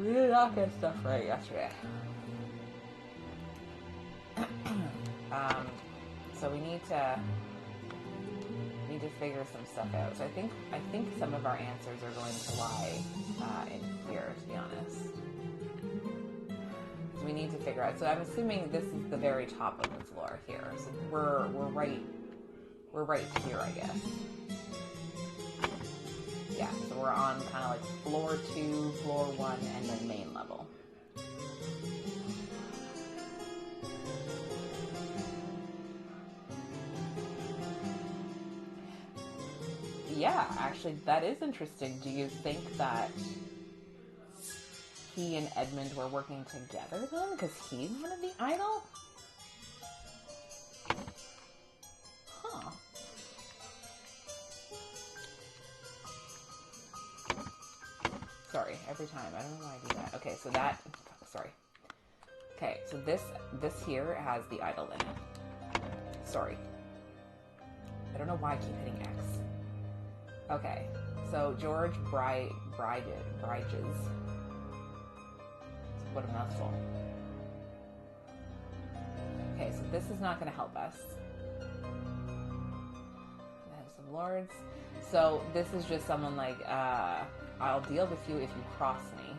We did not get stuff right yesterday. So we need to figure some stuff out. So I think some of our answers are going to lie in here, to be honest. So we need to figure out. So I'm assuming this is the very top of the floor here. So we're right here, I guess. Yeah. So we're on kind of like floor 2, floor 1, and then main level. Yeah, actually, that is interesting. Do you think that he and Edmund were working together then? Because he wanted the idol? Huh. Sorry, every time. I don't know why I do that. Okay, so that... Sorry. Okay, so this here has the idol in it. Sorry. I don't know why I keep hitting X. Okay, so George Bridges. What a mouthful. Okay, so this is not going to help us. I have some lords. So this is just someone like, I'll deal with you if you cross me.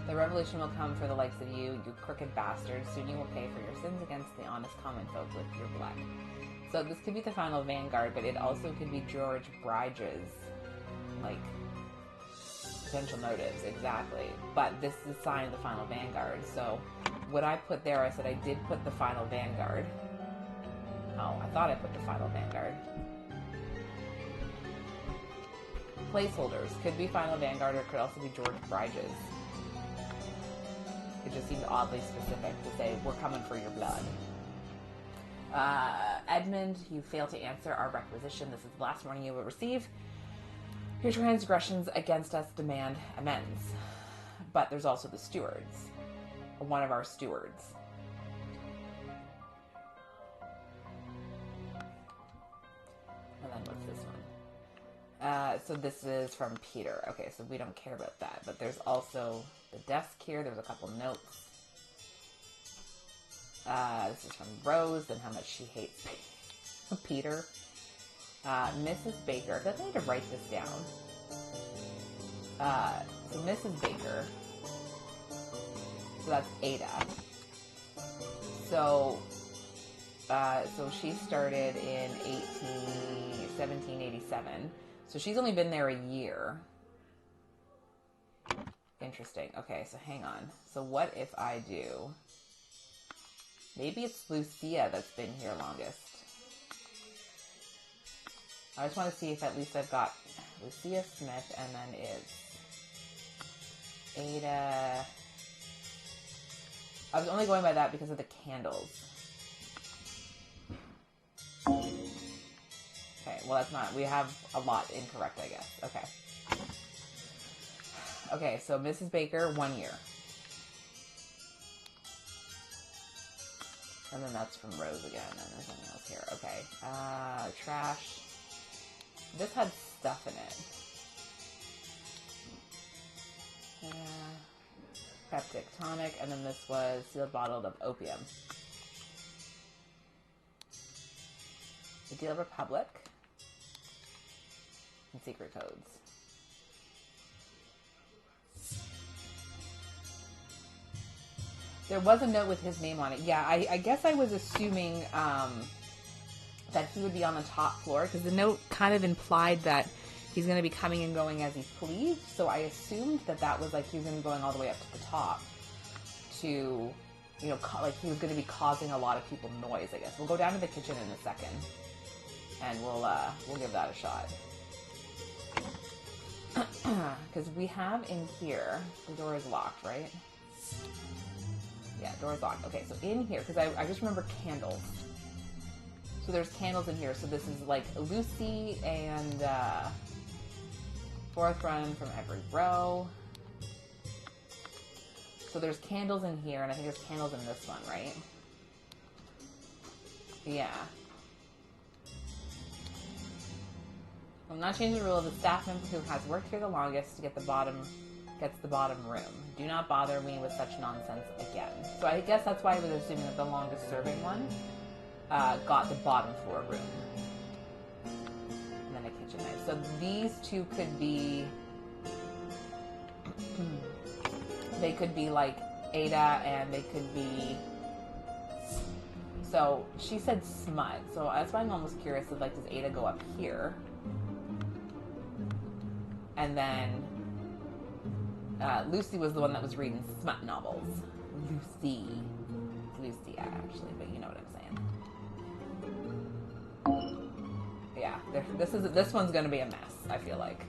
The revolution will come for the likes of you, you crooked bastards. Soon you will pay for your sins against the honest common folk with your blood. So this could be the final vanguard, but it also could be George Bridges, like, potential motives, exactly. But this is the sign of the final vanguard. So what I put there, I said I did put the final vanguard. Oh, I thought I put the final vanguard. Placeholders. Could be final vanguard, or it could also be George Bridges. It just seemed oddly specific to say, we're coming for your blood. Edmund, you failed to answer our requisition. This is the last warning you will receive. Your transgressions against us demand amends. But there's also the stewards. One of our stewards. And then what's this one? So this is from Peter. Okay, so we don't care about that. But there's also the desk here. There's a couple notes. This is from Rose and how much she hates Peter. Mrs. Baker. I feel like I need to write this down. So Mrs. Baker. So that's Ada. So she started in 1787. So she's only been there a year. Interesting. Okay, so hang on. So what if I do... Maybe it's Lucia that's been here longest. I just want to see if at least I've got Lucia Smith, and then it's Ada. I was only going by that because of the candles. Okay, well that's not, we have a lot incorrect, I guess. Okay. Okay, so Mrs. Baker, 1 year. And then that's from Rose again, and there's something else here. Okay, trash. This had stuff in it. Peptic tonic, and then this was sealed bottled of opium. The Deal Republic. And secret codes. There was a note with his name on it. Yeah, I guess I was assuming that he would be on the top floor, because the note kind of implied that he's going to be coming and going as he pleased. So I assumed that that was like he was going to be going all the way up to the top to, you know, like he was going to be causing a lot of people noise, I guess. We'll go down to the kitchen in a second, and we'll give that a shot. Because we have in here, the door is locked, right? Yeah, door's locked. Okay, so in here, because I just remember candles. So there's candles in here. So this is like Lucy and fourth run from every row. So there's candles in here, and I think there's candles in this one, right? Yeah. I'm not changing the rule. The staff member who has worked here the longest gets the bottom room. Do not bother me with such nonsense again. So I guess that's why I was assuming that the longest serving one got the bottom floor room. And then a kitchen knife. So these two could be... they could be like Ada, and they could be... So she said smut. So that's why I'm almost curious of, like, does Ada go up here? And then Lucy was the one that was reading smut novels. Lucy, actually, but you know what I'm saying. Yeah, this one's gonna be a mess, I feel like.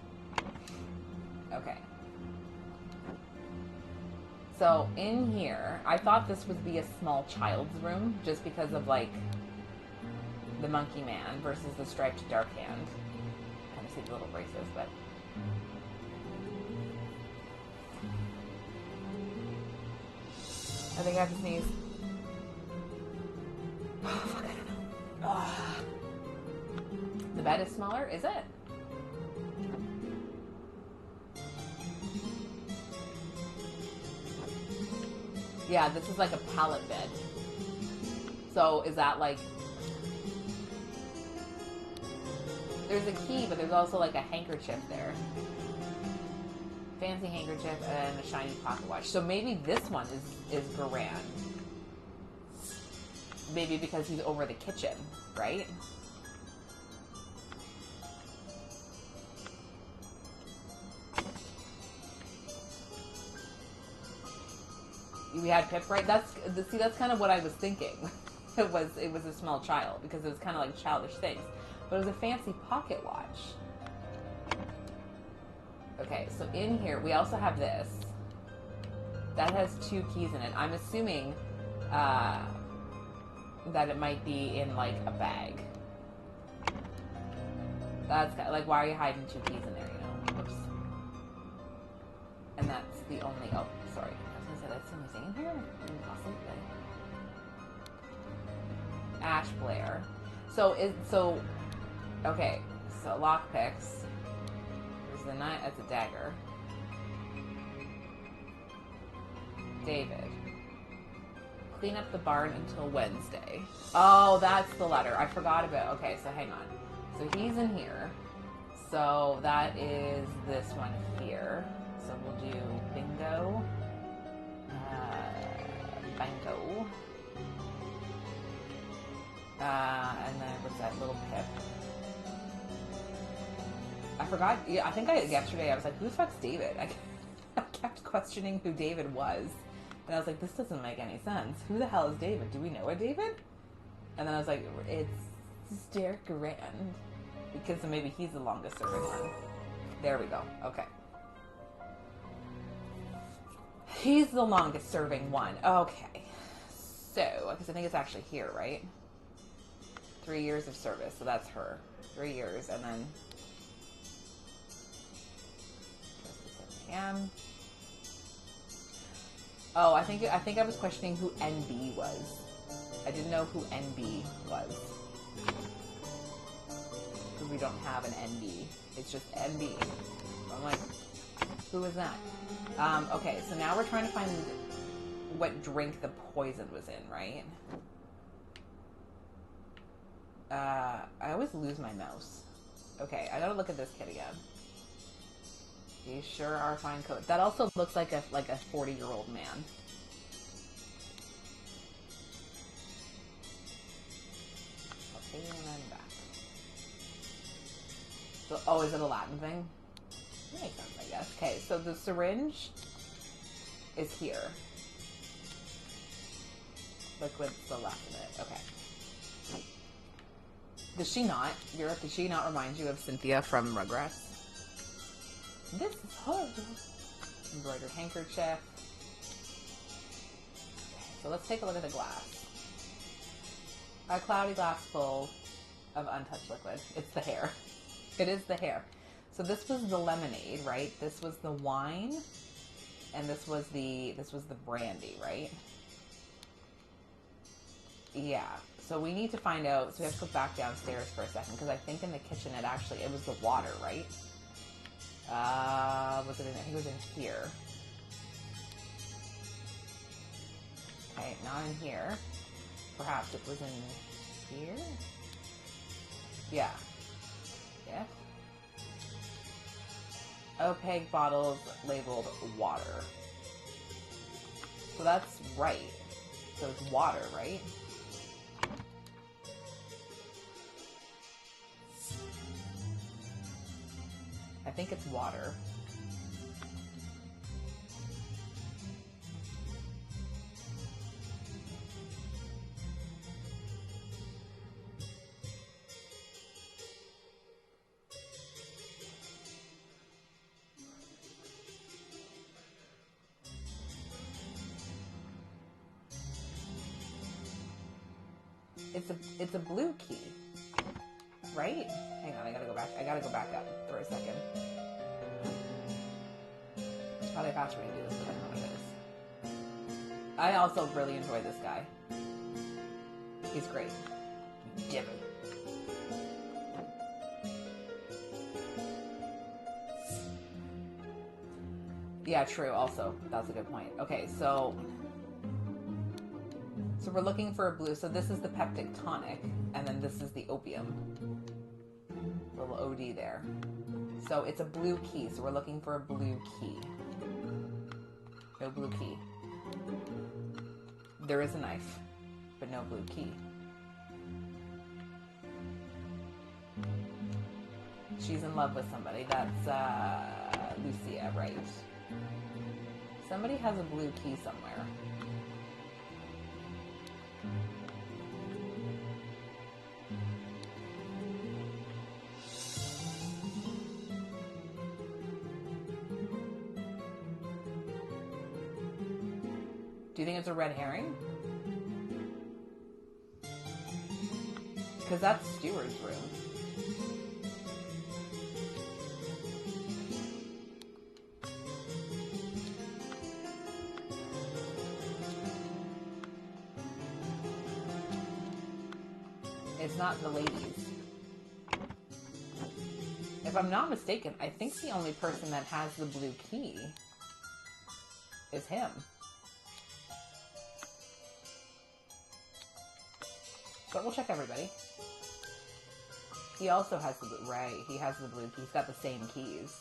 Okay. So in here, I thought this would be a small child's room, just because of, like, the monkey man versus the striped dark hand. Kind of see the little braces, but. I think I have to sneeze. Oh, fuck, I don't know. Ugh. The bed is smaller, is it? Yeah, this is like a pallet bed. So is that like... There's a key, but there's also like a handkerchief there. Fancy handkerchief and a shiny pocket watch. So maybe this one is grand. Maybe because he's over the kitchen, right? We had Pip, right? That's kind of what I was thinking. It was a small child, because it was kind of like childish things. But it was a fancy pocket watch. Okay, so in here, we also have this. That has 2 keys in it. I'm assuming that it might be in, like, a bag. That's kind of, like, why are you hiding 2 keys in there, you know? Oops. And that's the only... Oh, sorry. I was going to say, that's the only thing in here? Possibly. Ash Blair. Okay. So, lockpicks. There's the knife. That's a dagger. David. Clean up the barn until Wednesday. Oh, that's the letter. I forgot about... Okay, so hang on. So he's in here. So that is this one here. So we'll do bingo. Bingo. And then what's that little Pip? I forgot. Yeah, I think yesterday I was like, who the fuck's David? I kept questioning who David was. And I was like, this doesn't make any sense. Who the hell is David? Do we know a David? And then I was like, it's Derek Rand. Because maybe he's the longest serving one. There we go. Okay. He's the longest serving one. Okay. So, because I think it's actually here, right? 3 years of service. So that's her. 3 years. And then... just 7 a.m. Oh, I think I was questioning who NB was. I didn't know who NB was. Because we don't have an NB. It's just NB. So I'm like, who is that? Okay, so now we're trying to find what drink the poison was in, right? I always lose my mouse. Okay, I gotta look at this kid again. These sure are fine coats. That also looks like a 40-year-old man. Okay, and then back. So, oh, is it a Latin thing? That makes sense, I guess. Okay, so the syringe is here. Liquid's the left of it. Okay. Does she not? Europe, does she not remind you of Cynthia from Rugrats? This is horrible. Embroidered handkerchief. Okay, so let's take a look at the glass. A cloudy glass full of untouched liquid. It's the hair. It is the hair. So this was the lemonade, right? This was the wine, and this was the brandy, right? Yeah. So we need to find out. So we have to go back downstairs for a second because I think in the kitchen it was the water, right? Was it in? I think it was in here. Okay, not in here. Perhaps it was in here. Yeah. Yeah. Opaque bottles labeled water. So that's right. So it's water, right? I think it's water. It's a blue key, right? Hang on, I gotta go back up for a second. It's probably a faster way to do this, but I don't know what it is. I also really enjoy this guy. He's great. Dim. Yeah, true. Also, that's a good point. Okay, so we're looking for a blue. So this is the peptic tonic, and then this is the opium. Little OD there. So it's a blue key. So we're looking for a blue key. No blue key. There is a knife, but no blue key. She's in love with somebody. That's Lucia, right? Somebody has a blue key somewhere. Do you think it's a red herring? Because that's Steward's room. It's not the ladies. If I'm not mistaken, I think the only person that has the blue key is him. But we'll check everybody. He also has the blue, right, he has the blue key. He's got the same keys.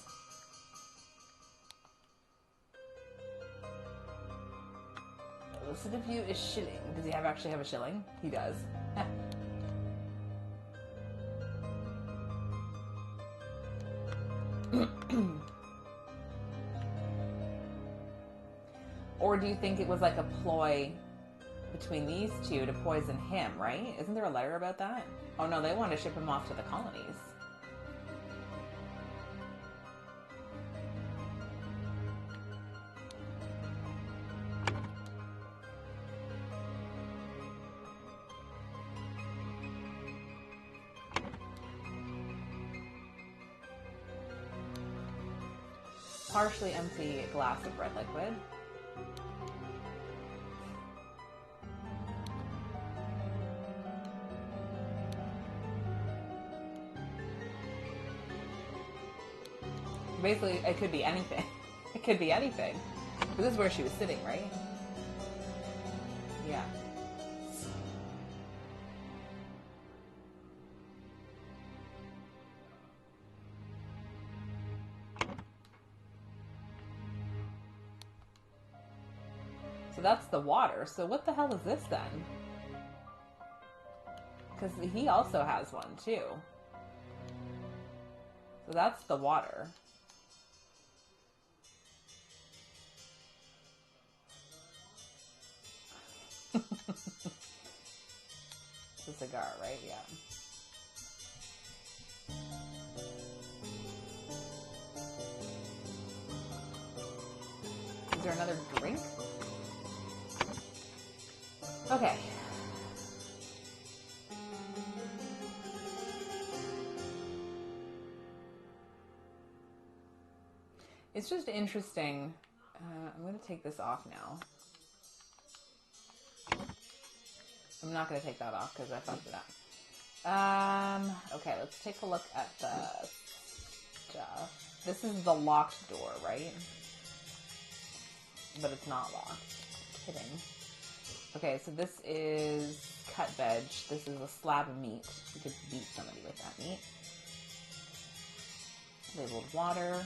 Illicit of you is shilling. Does he actually have a shilling? He does. Or do you think it was like a ploy between these two to poison him, right? Isn't there a letter about that? Oh no, they want to ship him off to the colonies. Partially empty glass of red liquid. Basically, it could be anything. It could be anything. This is where she was sitting, right? Yeah. So that's the water. So what the hell is this then? Because he also has one too. So that's the water. It's a cigar, right? Yeah. Is there another drink? Okay. It's just interesting. I'm going to take this off now. I'm not going to take that off because I fucked it up. Okay, let's take a look at the stuff. This is the locked door, right? But it's not locked. Kidding. Okay, so this is cut veg. This is a slab of meat. You could beat somebody with that meat. Labeled water,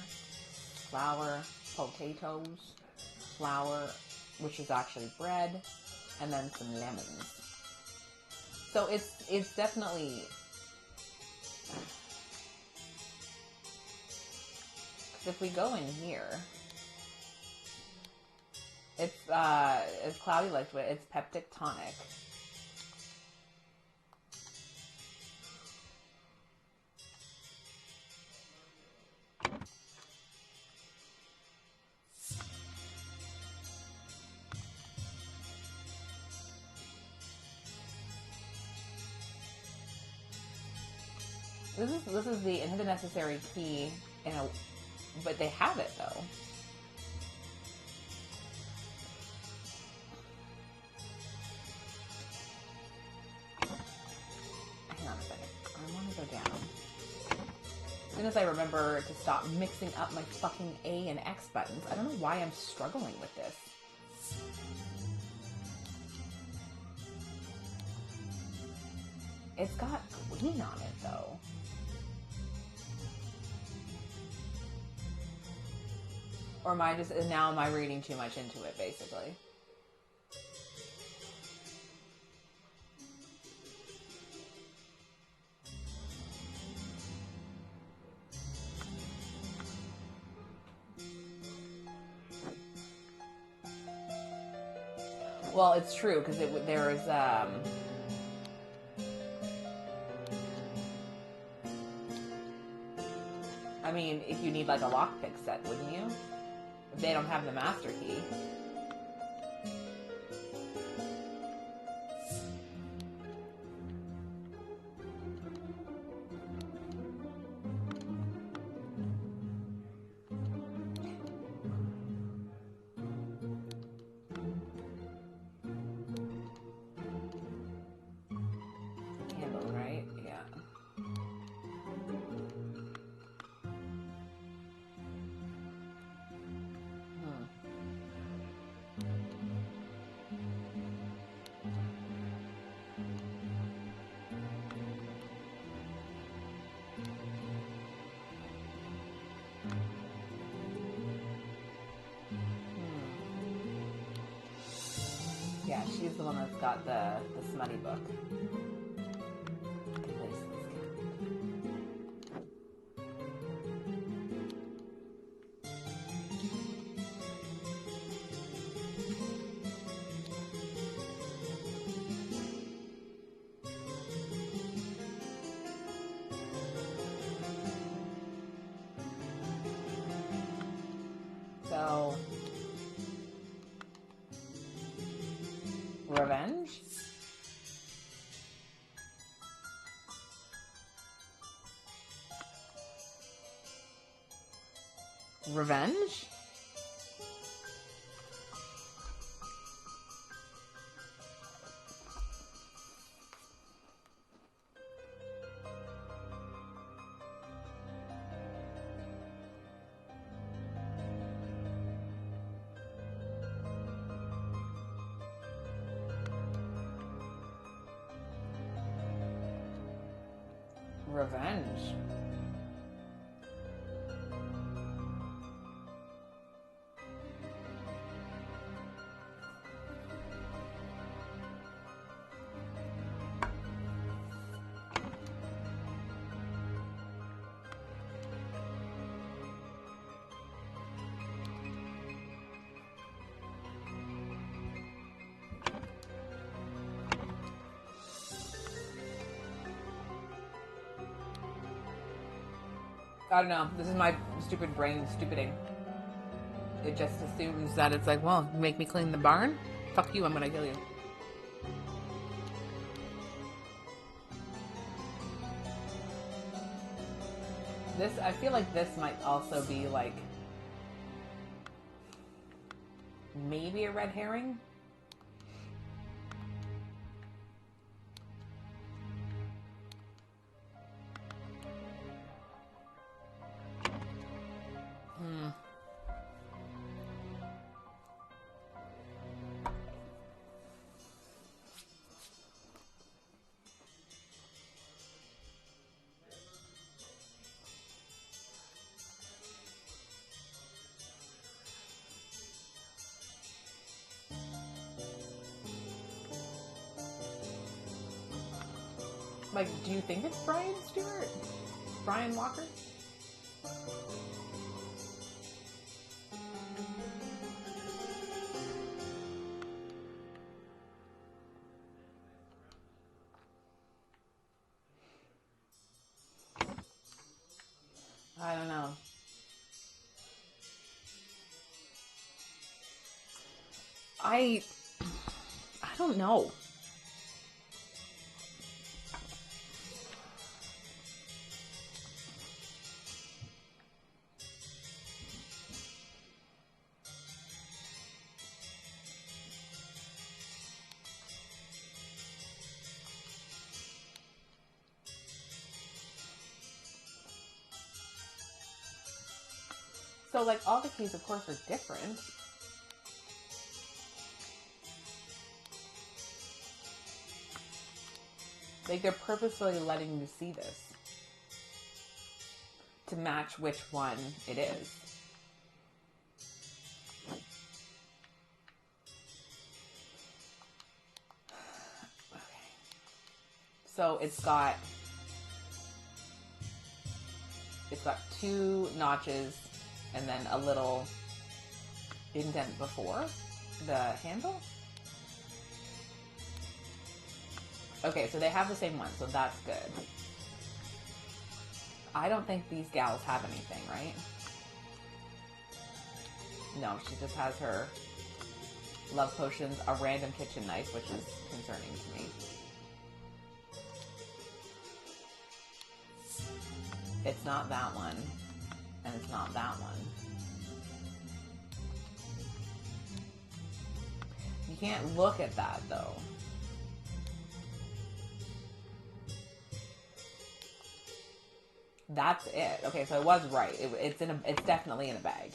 flour, potatoes, flour, which is actually bread, and then some lemons. So it's definitely, if we go in here, it's cloudy liquid, it's peptic tonic. This is the inhibit necessary key but they have it though. Hang on a second. I want to go down. As soon as I remember to stop mixing up my fucking A and X buttons, I don't know why I'm struggling with this. It's got green on it though. Or am I reading too much into it, basically? Well, it's true, because there is, I mean, if you need like a lockpick set, wouldn't you? If they don't have the master key. Candle, right? Yeah. Yeah, she's the one that's got the smutty book. So, revenge? Revenge? Revenge. I don't know. This is my stupid brain stupiding. It just assumes that it's like, well, make me clean the barn? Fuck you, I'm gonna kill you. This, I feel like this might also be like maybe a red herring. Like, do you think it's Brian Stewart? Brian Walker? I don't know. I don't know. So, like, all the keys, of course, are different. Like, they're purposefully letting you see this to match which one it is. Okay. So it's got two notches and then a little indent before the handle. Okay, so they have the same one, so that's good. I don't think these gals have anything, right? No, she just has her love potions, a random kitchen knife, which is concerning to me. It's not that one, and it's not that one. You can't look at that, though. That's it. Okay, so I was right. It's definitely in a bag.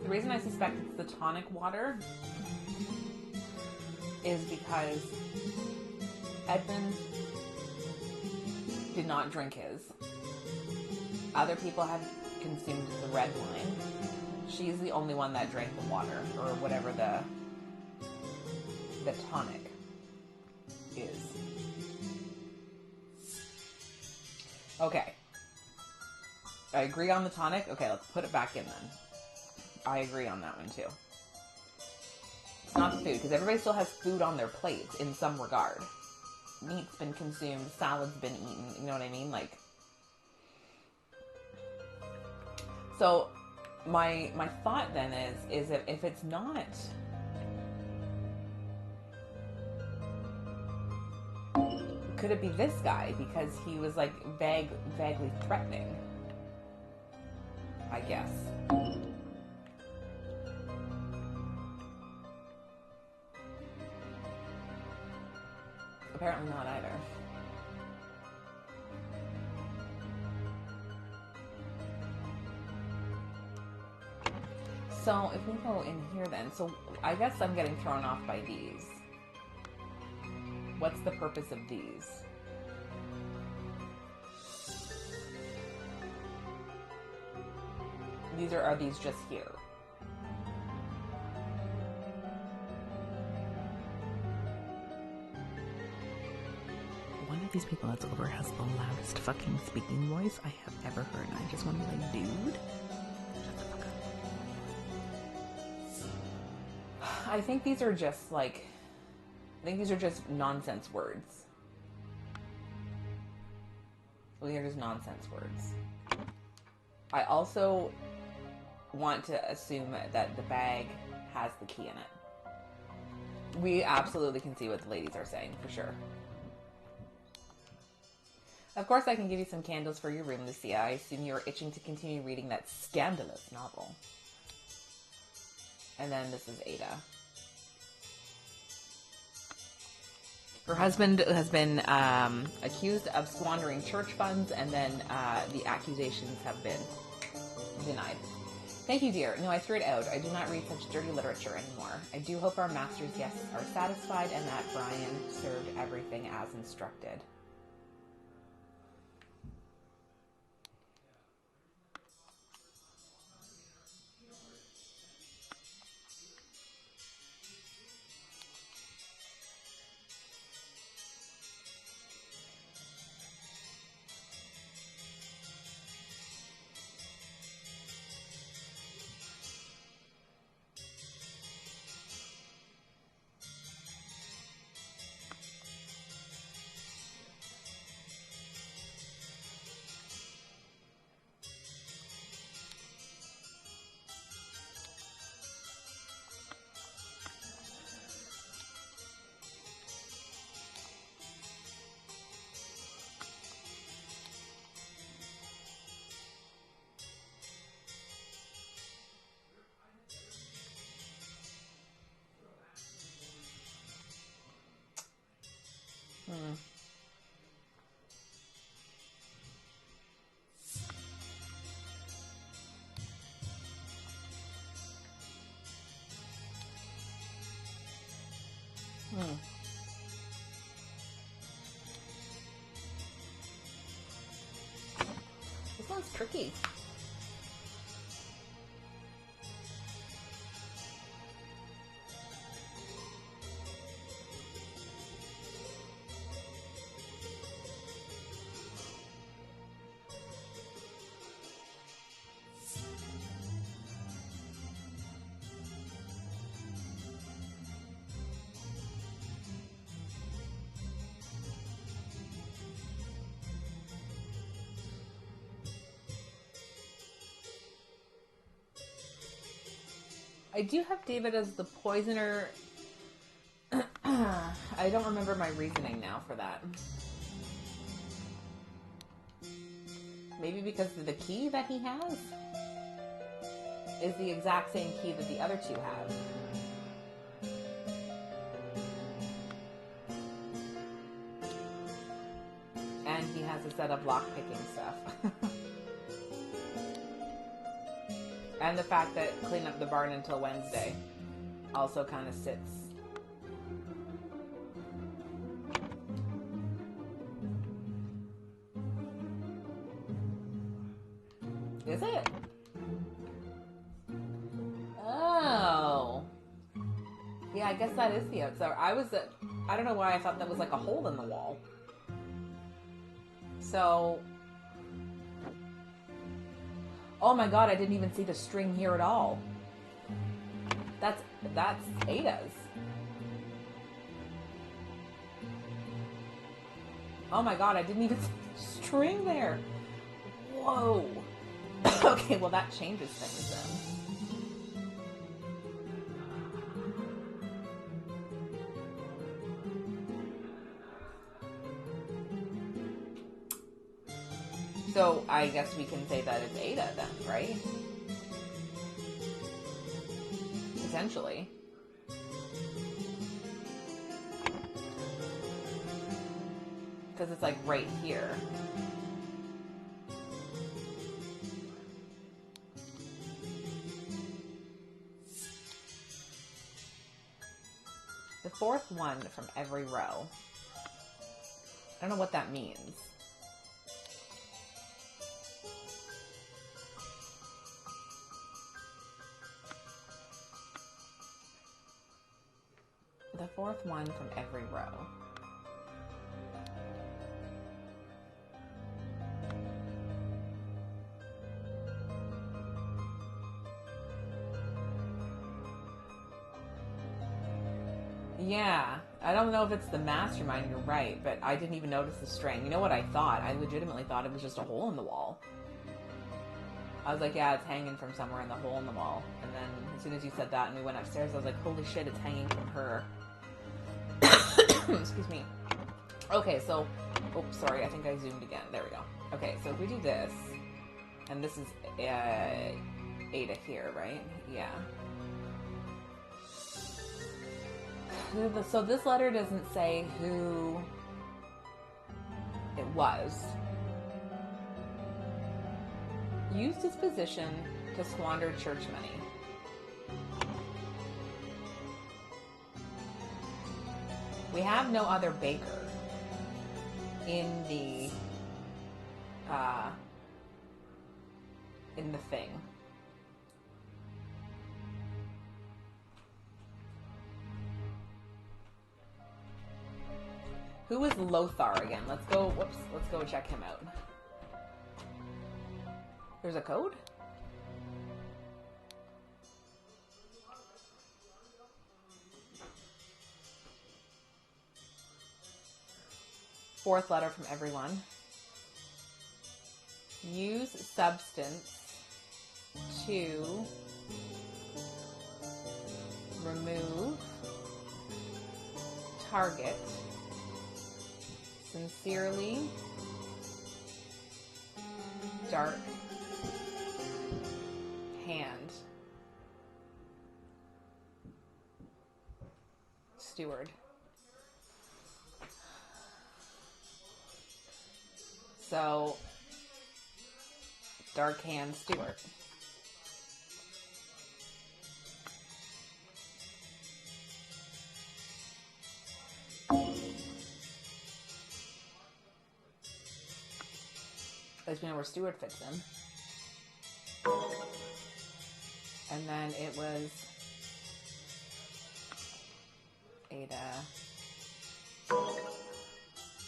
The reason I suspect it's the tonic water is because Edmund did not drink his. Other people have consumed the red wine. She's the only one that drank the water, or whatever the tonic is. Okay. I agree on the tonic. Okay, let's put it back in then. I agree on that one too. It's not the food, because everybody still has food on their plates in some regard. Meat's been consumed, salad's been eaten, you know what I mean? Like, so my thought then is that if it's not, could it be this guy? Because he was like vaguely threatening, I guess. Apparently not either. So if we go in here then, so I guess I'm getting thrown off by these. What's the purpose of these? Are these just here? of these people that's over has the loudest fucking speaking voice I have ever heard. And I just want to be like, dude, shut the fuck up. I think these are just like, I think these are just nonsense words. These are just nonsense words. I also want to assume that the bag has the key in it. We absolutely can see what the ladies are saying, for sure. Of course, I can give you some candles for your room, Lucia. I assume you're itching to continue reading that scandalous novel. And then this is Ada. Her husband has been accused of squandering church funds, and then the accusations have been denied. Thank you, dear. No, I threw it out. I do not read such dirty literature anymore. I do hope our master's guests are satisfied and that Brian served everything as instructed. This one's tricky. I do have David as the poisoner. I don't remember my reasoning now for that. Maybe because the key that he has is the exact same key that the other two have. And he has a set of lock-picking stuff. And the fact that clean up the barn until Wednesday also kind of sits. Is it? Oh. Yeah, I guess that is the outside. I don't know why I thought that was like a hole in the wall. So... Oh my god, I didn't even see the string here at all. That's Ada's. Oh my god, I didn't even see the string there. Whoa. Okay, well that changes things then. So I guess we can say that it's Ada then, right? Potentially. Because it's like right here. The fourth one from every row. I don't know what that means. The fourth one from every row. Yeah, I don't know if it's the mastermind, you're right, but I didn't even notice the string. You know what I thought? I legitimately thought it was just a hole in the wall. I was like, yeah, it's hanging from somewhere in the hole in the wall. And then as soon as you said that and we went upstairs, I was like, holy shit, it's hanging from her. Excuse me. Okay, so, oh, sorry, I think I zoomed again. There we go. Okay, so if we do this, and this is Ada here, right? Yeah. So this letter doesn't say who it was. Used his position to squander church money. We have no other baker in the thing. Who is Lothar again? Let's go. Whoops. Let's go check him out. There's a code? Fourth letter from everyone. Use substance to remove target. Sincerely, Dark Hand. Steward. So, Dark Hand Steward. At least we know where Stewart fits in. And then it was Ada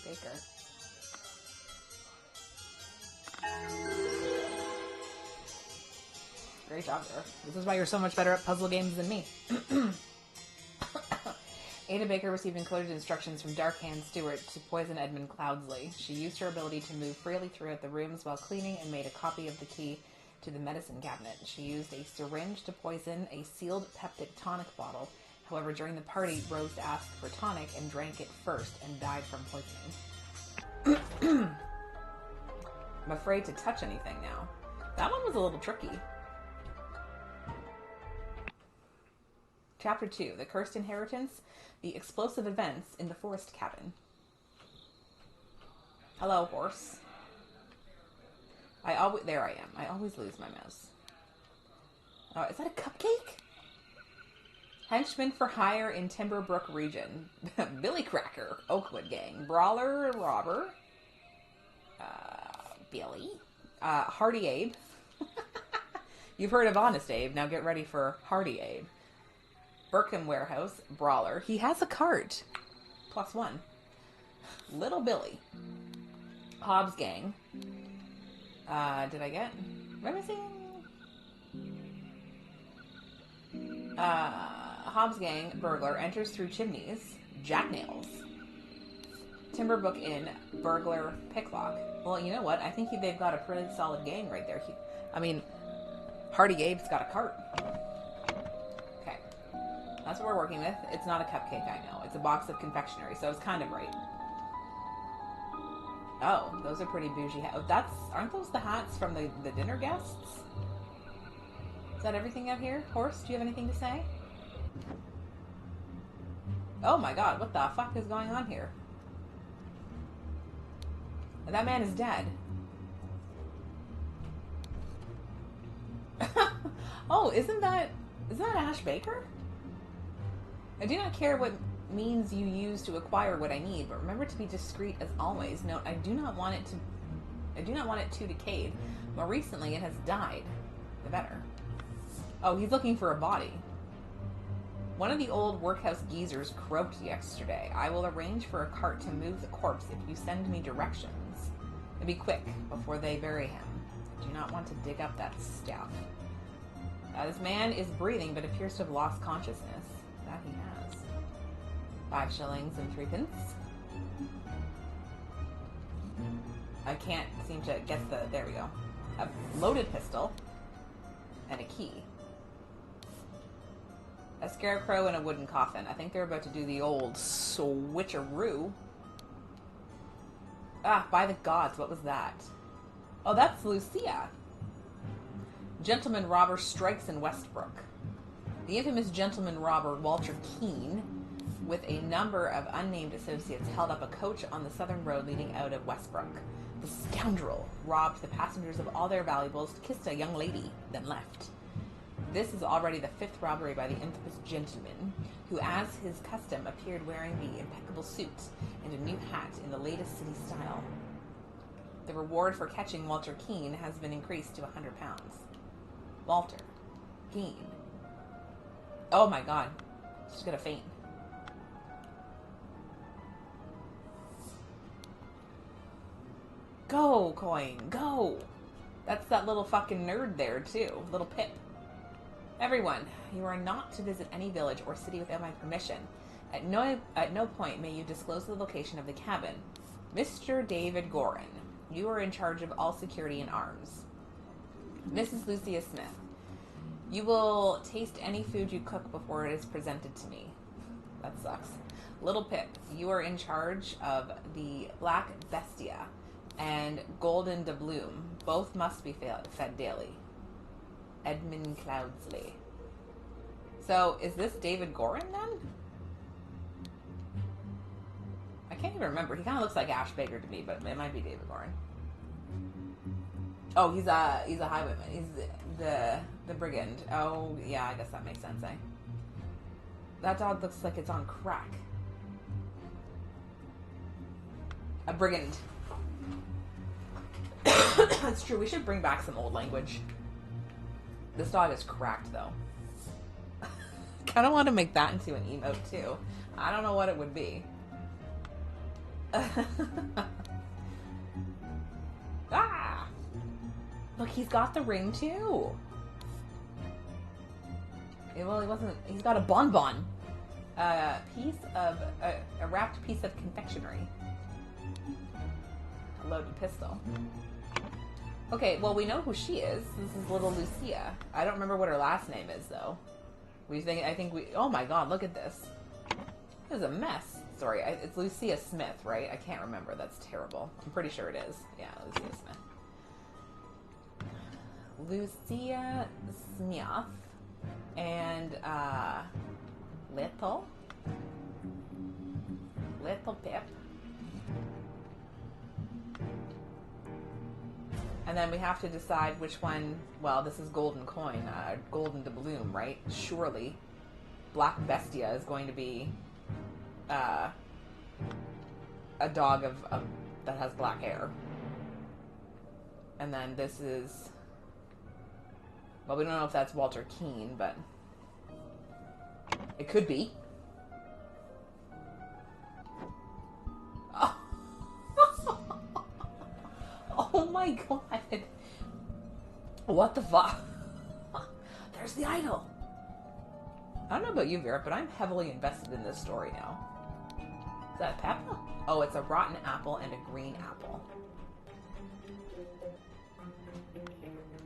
Baker. Great job, sir. This is why you're so much better at puzzle games than me. Ada Baker received encoded instructions from Dark Hand Stewart to poison Edmund Cloudsley. She used her ability to move freely throughout the rooms while cleaning and made a copy of the key to the medicine cabinet. She used a syringe to poison a sealed peptic tonic bottle. However, during the party, Rose asked for tonic and drank it first and died from poisoning. I'm afraid to touch anything now. That one was a little tricky. Chapter 2, The Cursed Inheritance, The Explosive Events in the Forest Cabin. Hello, horse. There I am. I always lose my mouse. Oh, is that a cupcake? Henchman for hire in Timberbrook region. Billy Cracker, Oakwood Gang. Brawler, Robber. Billy. Hardy Abe. You've heard of Honest Abe. Now get ready for Hardy Abe. Birkin Warehouse, Brawler. He has a cart. +1. Little Billy. Hobbs Gang. Did I get? What am I saying? Hobbs Gang, Burglar, enters through chimneys. Jack Nails. Timberbook Inn, Burglar, Picklock. Well, you know what? I think they've got a pretty solid gang right there. Hardy Abe's got a cart. Okay. That's what we're working with. It's not a cupcake, I know. It's a box of confectionery, so it's kind of right. Oh, those are pretty bougie hats. Oh, aren't those the hats from the dinner guests? Is that everything out here? Horse, do you have anything to say? Oh my god, what the fuck is going on here? That man is dead. Oh, isn't that Ash Baker? I do not care what means you use to acquire what I need, but remember to be discreet as always. Note, I do not want it to decayed. More recently, it has died. The better. Oh, he's looking for a body. One of the old workhouse geezers croaked yesterday. I will arrange for a cart to move the corpse if you send me directions. And be quick, before they bury him. I do not want to dig up that stuff. This man is breathing, but appears to have lost consciousness. That he has. 5 shillings and 3 pence. I can't seem to get the... There we go. A loaded pistol. And a key. A scarecrow and a wooden coffin. I think they're about to do the old switcheroo. Ah, by the gods, what was that? Oh, that's Lucia. Gentleman robber strikes in Westbrook. The infamous gentleman robber Walter Keene, with a number of unnamed associates, held up a coach on the southern road leading out of Westbrook. The scoundrel robbed the passengers of all their valuables, kissed a young lady, then left. This is already the 5th robbery by the infamous gentleman, who, as his custom, appeared wearing the impeccable suit and a new hat in the latest city style. The reward for catching Walter Keene has been increased to £100. Walter Keene. Oh my god. She's gonna faint. Go, coin, go! That's that little fucking nerd there, too. Little Pip. Everyone, you are not to visit any village or city without my permission. At no point may you disclose the location of the cabin. Mr. David Gorin, you are in charge of all security and arms. Mrs. Lucia Smith, you will taste any food you cook before it is presented to me. That sucks. Little Pip, you are in charge of the Black Bestia and Golden Doubloon. Both must be fed daily. Edmund Cloudsley. So, is this David Gorin then? I can't even remember. He kind of looks like Ash Baker to me, but it might be David Gorin. Oh, he's a highwayman. He's the brigand. Oh, yeah, I guess that makes sense, eh? That dog looks like it's on crack. A brigand. That's true. We should bring back some old language. This dog is cracked, though. Kind of want to make that into an emote, too. I don't know what it would be. Ah! Look, he's got the ring, too. Well, he wasn't... He's got a bonbon. A wrapped piece of confectionery. A loaded pistol. Okay, well, we know who she is. This is little Lucia. I don't remember what her last name is, though. I think we... Oh, my God, look at this. This is a mess. Sorry, it's Lucia Smith, right? I can't remember. That's terrible. I'm pretty sure it is. Yeah, Lucia Smith. Lucia Smith. And, Little Pip. And then we have to decide which one... Well, this is Golden Coin. Golden Doubloon, right? Surely Black Bestia is going to be a dog that has black hair. And then this is... Well, we don't know if that's Walter Keene, but it could be. Oh, oh my god. What the fuck? There's the idol. I don't know about you, Vera, but I'm heavily invested in this story now. Is that Peppa? Oh, it's a rotten apple and a green apple.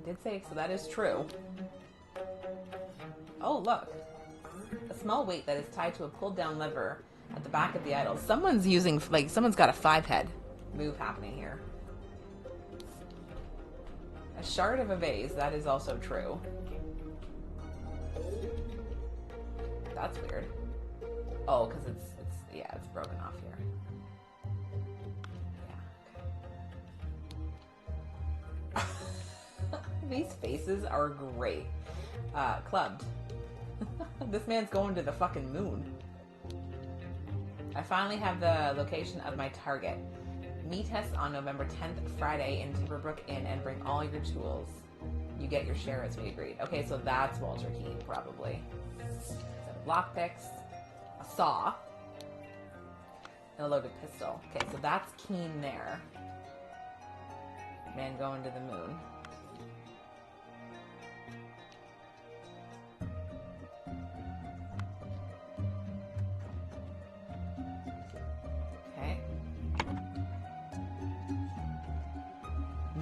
Did say, so that is true. Oh, look. A small weight that is tied to a pulled down lever at the back of the idol. Someone's using, like, someone's got a 5-head move happening here. A shard of a vase, that is also true. That's weird. Oh, because it's broken off here. Yeah. These faces are great. Clubbed. This man's going to the fucking moon. I finally have the location of my target. Meet us on November 10th, Friday, in Timberbrook Inn and bring all your tools. You get your share as we agreed. Okay, so that's Walter Keene, probably. So lockpicks, a saw, and a loaded pistol. Okay, so that's Keene there. Man going to the moon.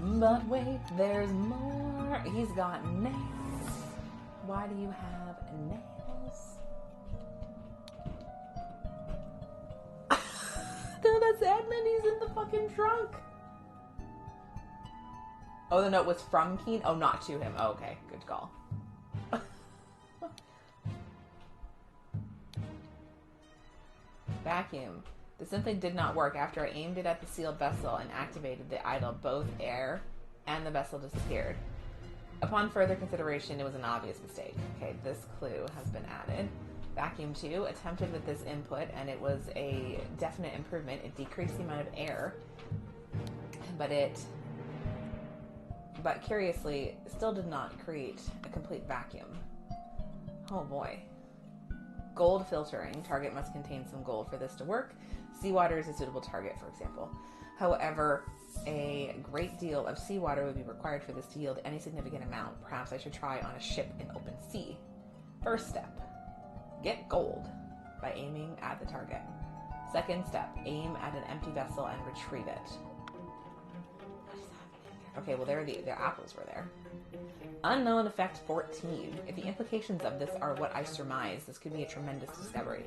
But wait, there's more. He's got nails. Why do you have nails? No, that's Edmund. He's in the fucking trunk. Oh, the note was from Keen? Oh, not to him. Oh, okay. Good call. Vacuum. This simply did not work. After I aimed it at the sealed vessel and activated the idol, both air and the vessel disappeared. Upon further consideration, it was an obvious mistake. Okay, this clue has been added. Vacuum 2 attempted with this input, and it was a definite improvement. It decreased the amount of air, but curiously, still did not create a complete vacuum. Oh boy. Gold filtering. Target must contain some gold for this to work. Seawater is a suitable target, for example. However, a great deal of seawater would be required for this to yield any significant amount. Perhaps I should try on a ship in open sea. First step, get gold by aiming at the target. Second step, aim at an empty vessel and retrieve it. What is happening here? Okay, well, the apples were there. Unknown effect 14. If the implications of this are what I surmise, this could be a tremendous discovery.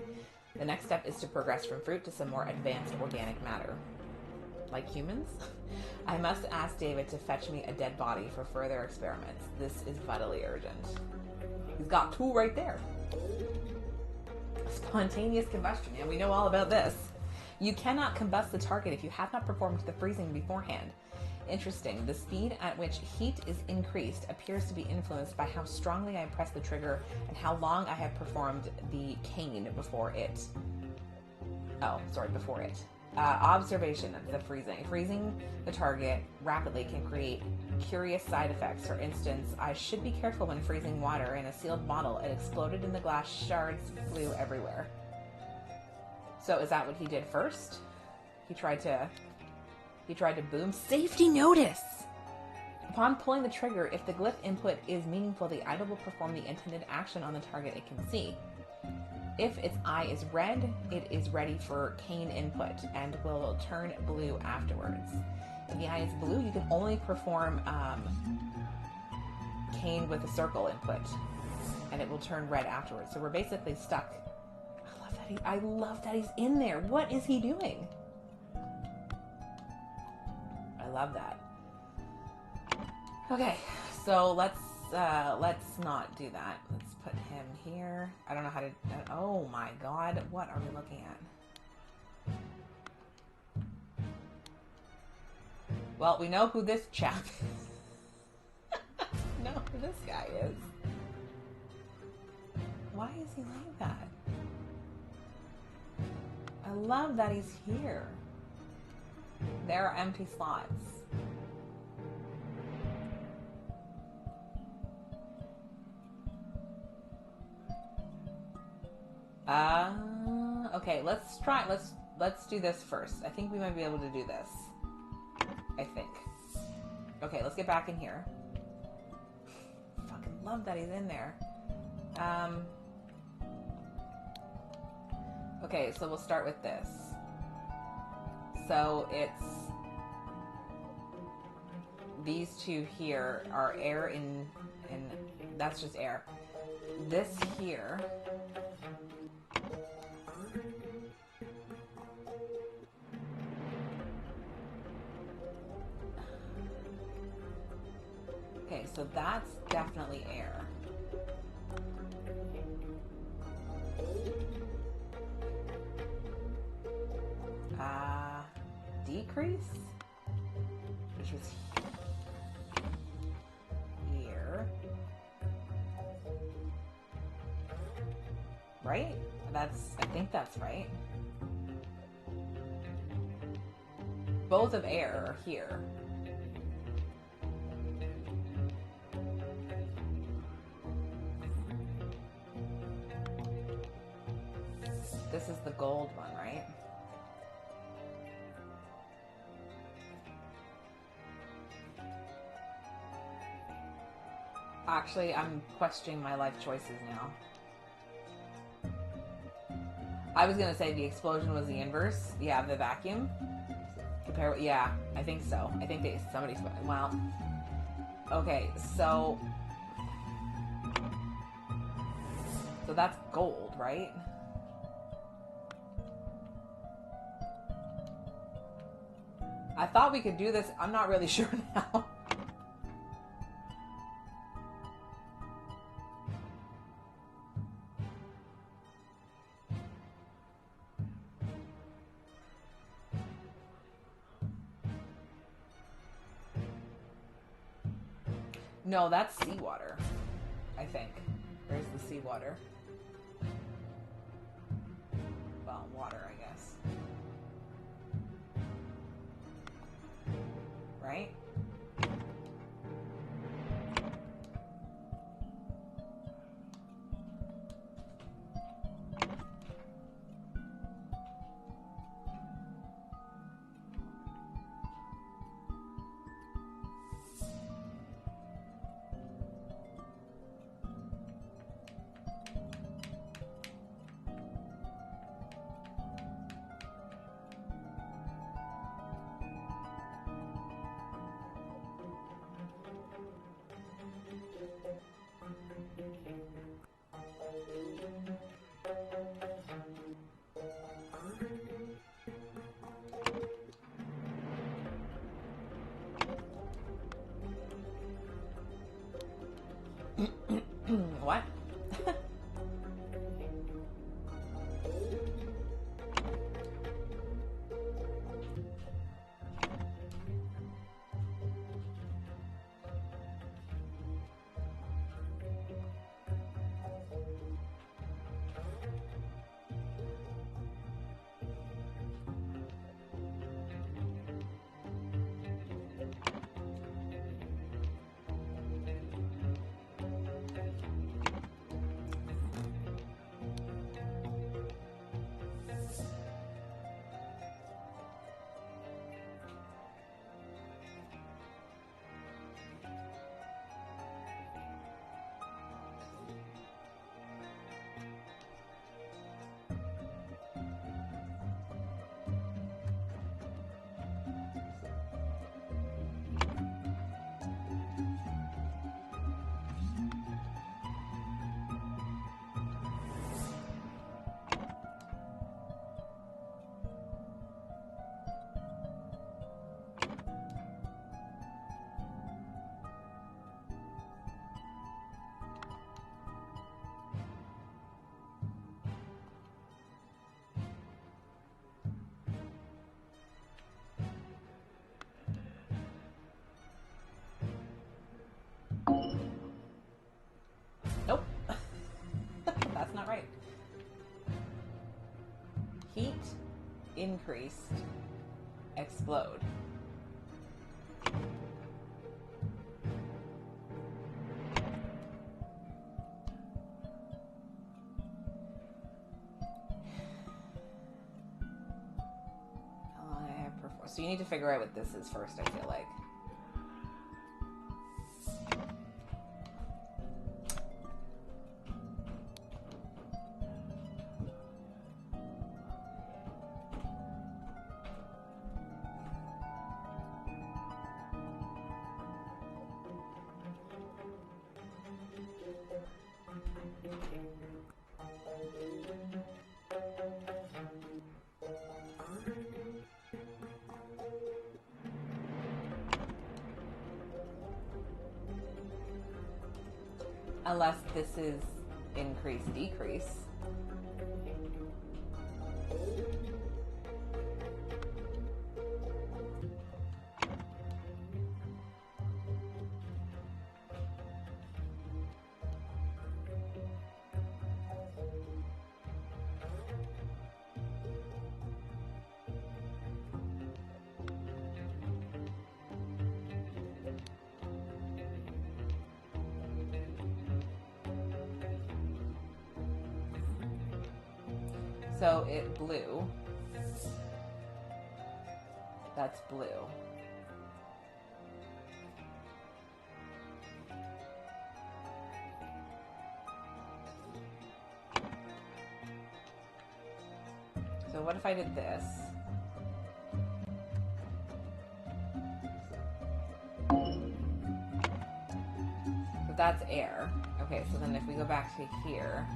The next step is to progress from fruit to some more advanced organic matter. Like humans? I must ask David to fetch me a dead body for further experiments. This is vitally urgent. He's got two right there. Spontaneous combustion. Yeah, we know all about this. You cannot combust the target if you have not performed the freezing beforehand. Interesting. The speed at which heat is increased appears to be influenced by how strongly I press the trigger and how long I have performed the cane before it. Before it. Observation of the freezing. Freezing the target rapidly can create curious side effects. For instance, I should be careful when freezing water in a sealed bottle. It exploded and the glass shards flew everywhere. So is that what he did first? He tried to boom. Safety notice! Upon pulling the trigger, if the glyph input is meaningful, the idol will perform the intended action on the target it can see. If its eye is red, it is ready for cane input and will turn blue afterwards. If the eye is blue, you can only perform cane with a circle input, and it will turn red afterwards. So we're basically stuck. I love that he's in there. What is he doing? I love that. Okay, so let's not do that. Let's put him here. I don't know how to. Oh my God, what are we looking at? Well, we know who this chap is. Know who this guy is. Why is he like that? I love that he's here. There are empty slots. Okay, let's do this first. I think we might be able to do this. I think. Okay, let's get back in here. Fucking love that he's in there. Okay, so we'll start with this. So it's these two here are air and that's just air. This here okay, so that's definitely air. Decrease, which was here, right? I think that's right. Both of air are here. This is the gold one, right? Actually, I'm questioning my life choices now. I was gonna say the explosion was the inverse. Yeah, the vacuum. Compare, yeah, I think so. I think somebody's, well, okay, so that's gold, right? I thought we could do this. I'm not really sure now. No, that's seawater, I think. Where's the seawater? Well, water, I guess. Right? What? Nope. That's not right. Heat increased. Explode. So you need to figure out what this is first, I feel like. Unless this is increase, decrease. So it blew. That's blue. So what if I did this? that's air. Okay, so then if we go back to here...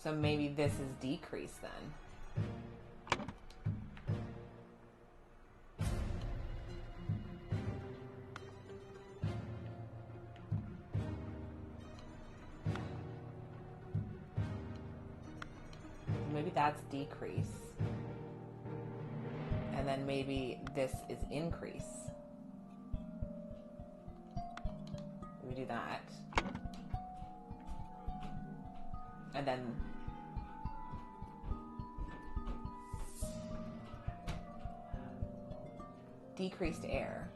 So maybe this is decrease then. Maybe that's decrease. And then maybe this is increase. We do that. And then decreased air.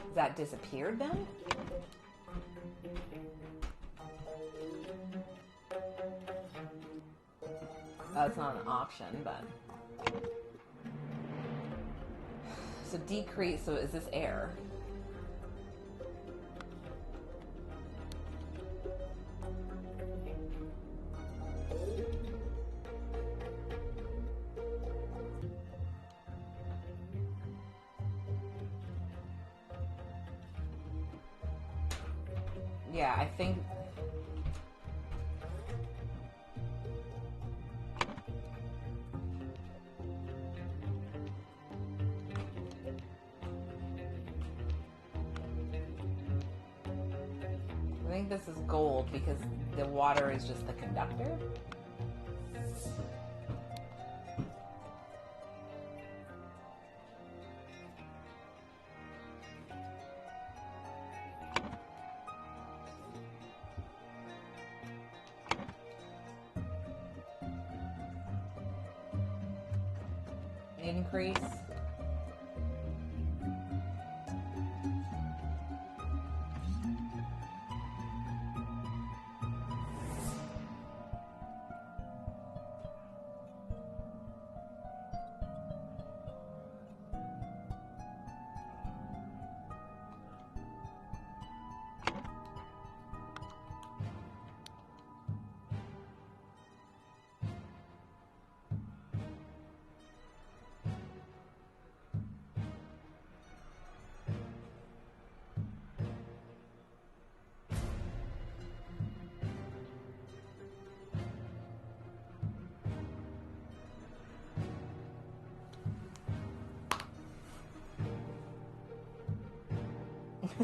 Has that disappeared then? That's not an option, but... So decrease, so is this air? Yeah, I think... I think this is gold because the water is just the conductor. Increase.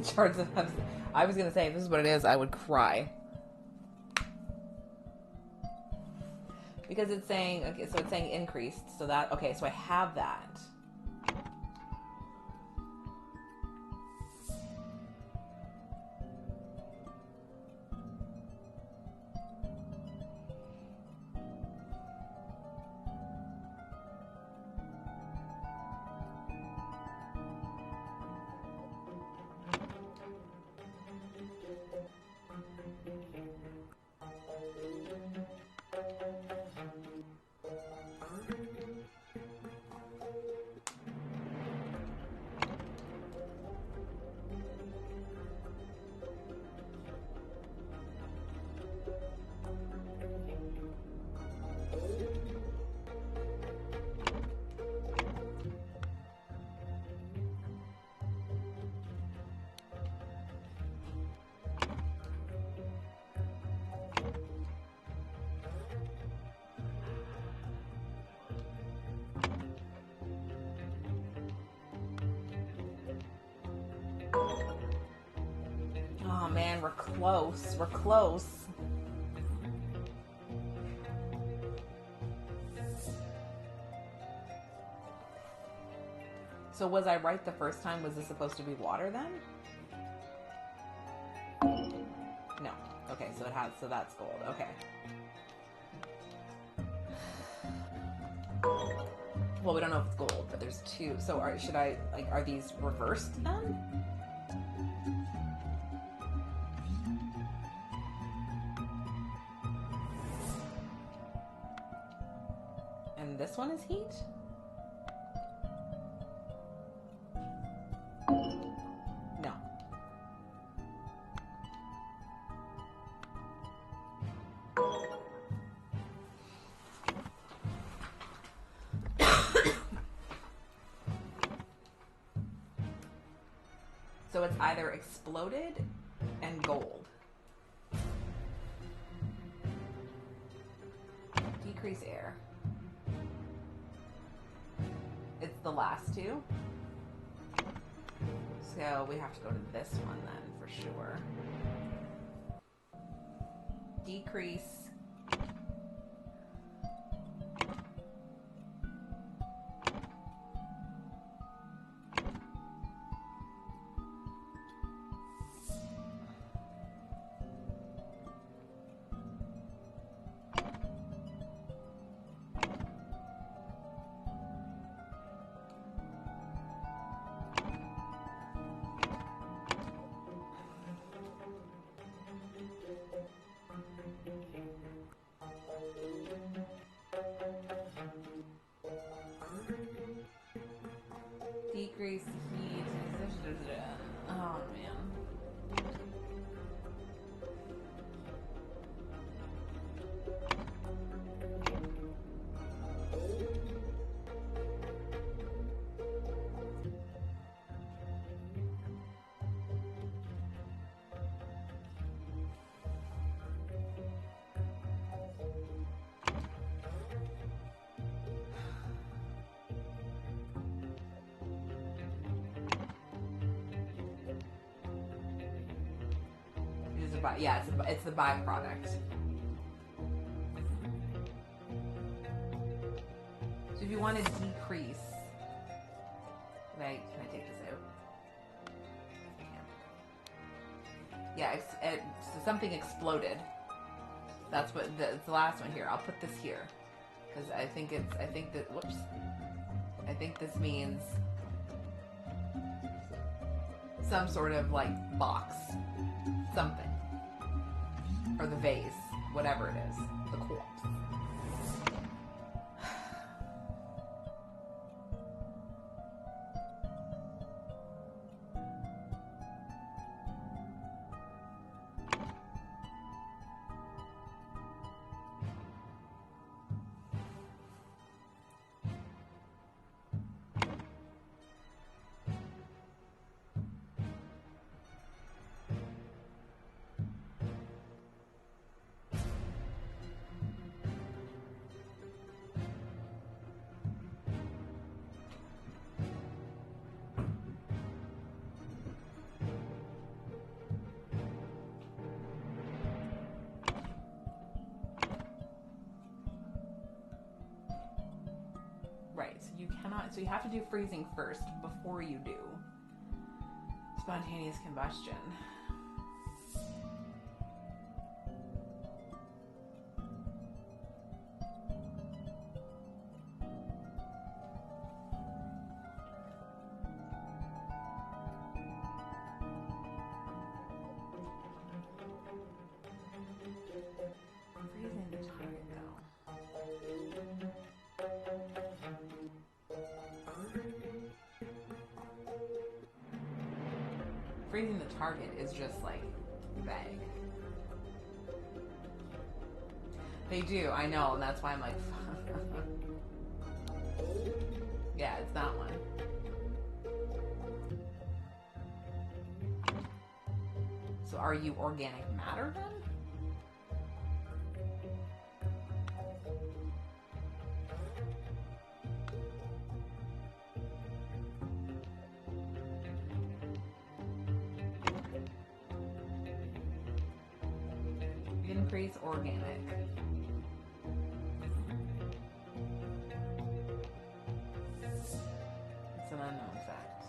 Charts of I was gonna say, if this is what it is, I would cry. Because it's saying, okay, so it's saying increased, so that, okay, so I have that. Oh man, we're close. We're close. So was I right the first time? Was this supposed to be water then? No. Okay, so it has, so that's gold. Okay. Well, we don't know if it's gold, but there's two. So should I, like, are these reversed then? And this one is heat? No. So it's either exploded and gold. Decrease air. It's the last two. So we have to go to this one then for sure. Decrease. Decrease heat. Oh man. Yeah, it's the byproduct. So if you want to decrease, can I take this out? Yeah, so something exploded. That's what it's the last one here. I'll put this here because I think this means some sort of like box, something. Or the vase, whatever it is, the corpse. Right, so you have to do freezing first before you do spontaneous combustion. Freezing the target though. Freezing the target is just like vague. They do, I know, and that's why I'm like, yeah, it's that one. So are you organic matter then? Increase organic. It's an unknown fact.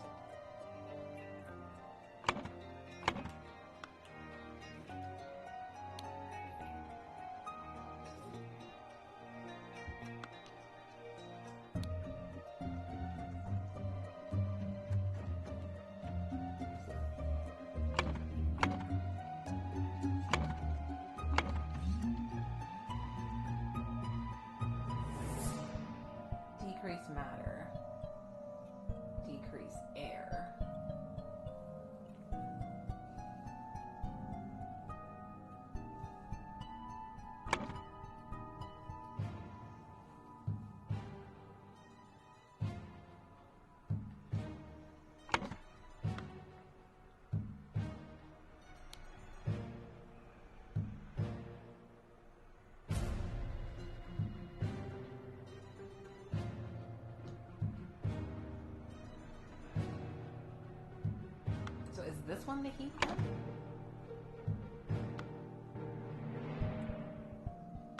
this one the heat then?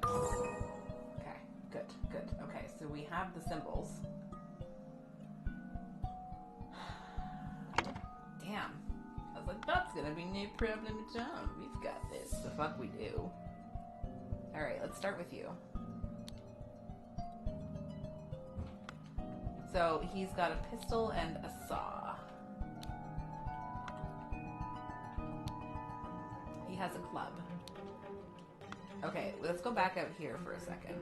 Okay, good, good. Okay, so we have the symbols. Damn. I was like, that's gonna be no problem at all. We've got this. The fuck we do. Alright, let's start with you. So he's got a pistol and a saw. He has a club. Okay, let's go back out here for a second.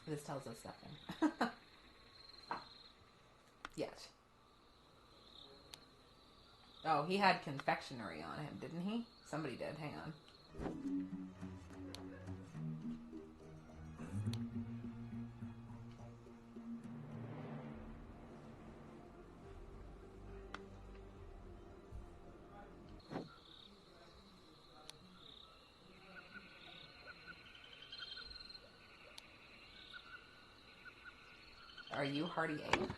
This tells us nothing. Yet. Oh, he had confectionery on him, didn't he? Somebody did. Hang on. Are you Hardy Ape?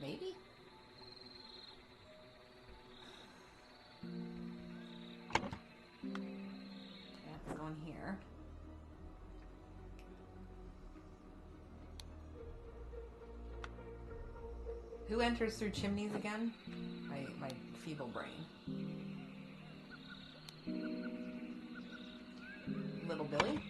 Maybe? Yeah, let's go in here. Who enters through chimneys again? My feeble brain. Little Billy?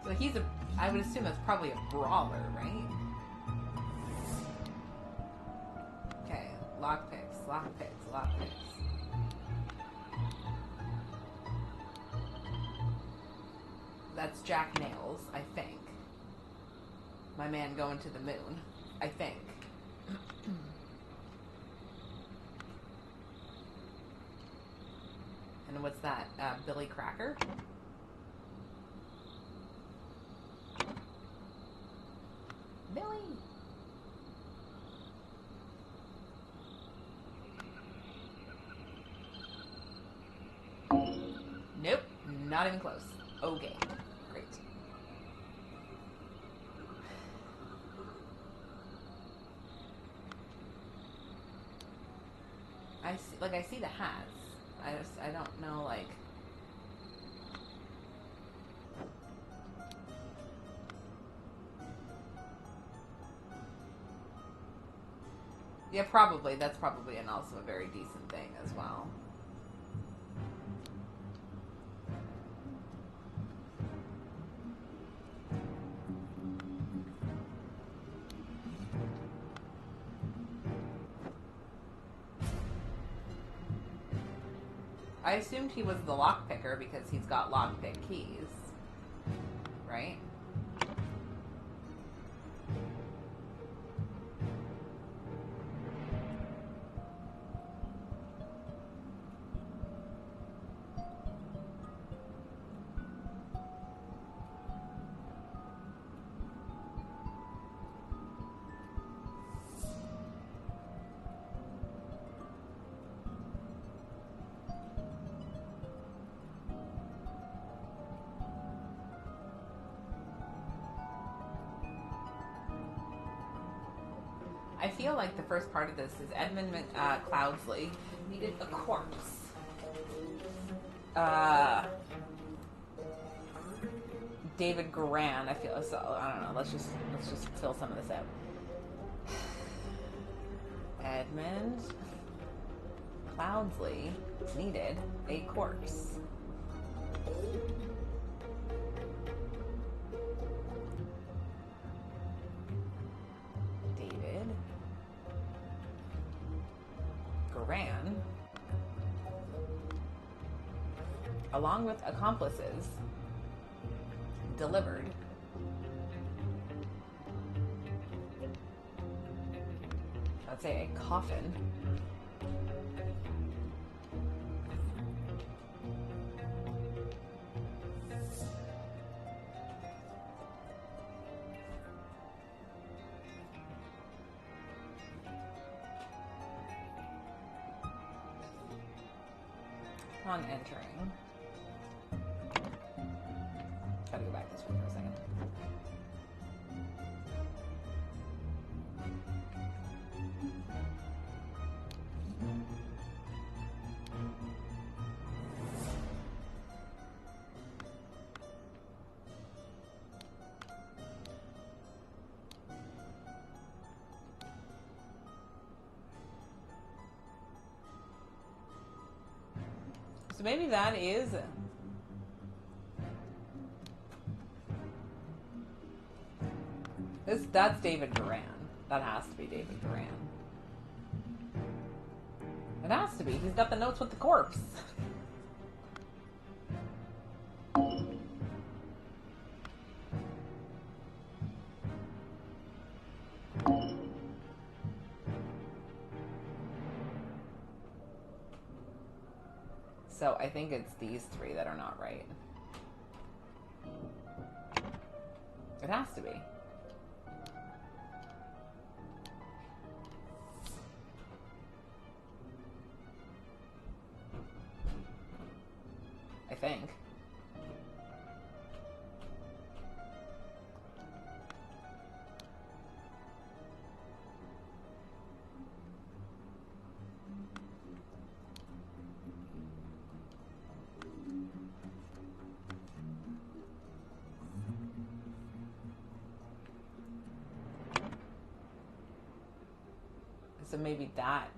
So he's I would assume that's probably a brawler, right? Okay, lockpicks, lockpicks, lockpicks. That's Jack Nails, I think. My man going to the moon, I think. And what's that? Billy Cracker? Billy! Nope, not even close. Okay, great. I see the hats. I don't know, like... Yeah, probably. That's probably also a very decent thing as well. I assumed he was the lockpicker because he's got lockpick keys. Right? I feel like the first part of this is Edmund Cloudsley needed a corpse. David Goran, I feel so. I don't know. Let's just fill some of this out. Edmund Cloudsley needed a corpse. David Goran, along with accomplices, delivered let's say a coffin upon entering. Gotta go back this way for a second. So maybe that is that's David Duran. That has to be David Duran. It has to be. He's got the notes with the corpse. So I think it's these three that are not right. It has to be. I think. So maybe that's...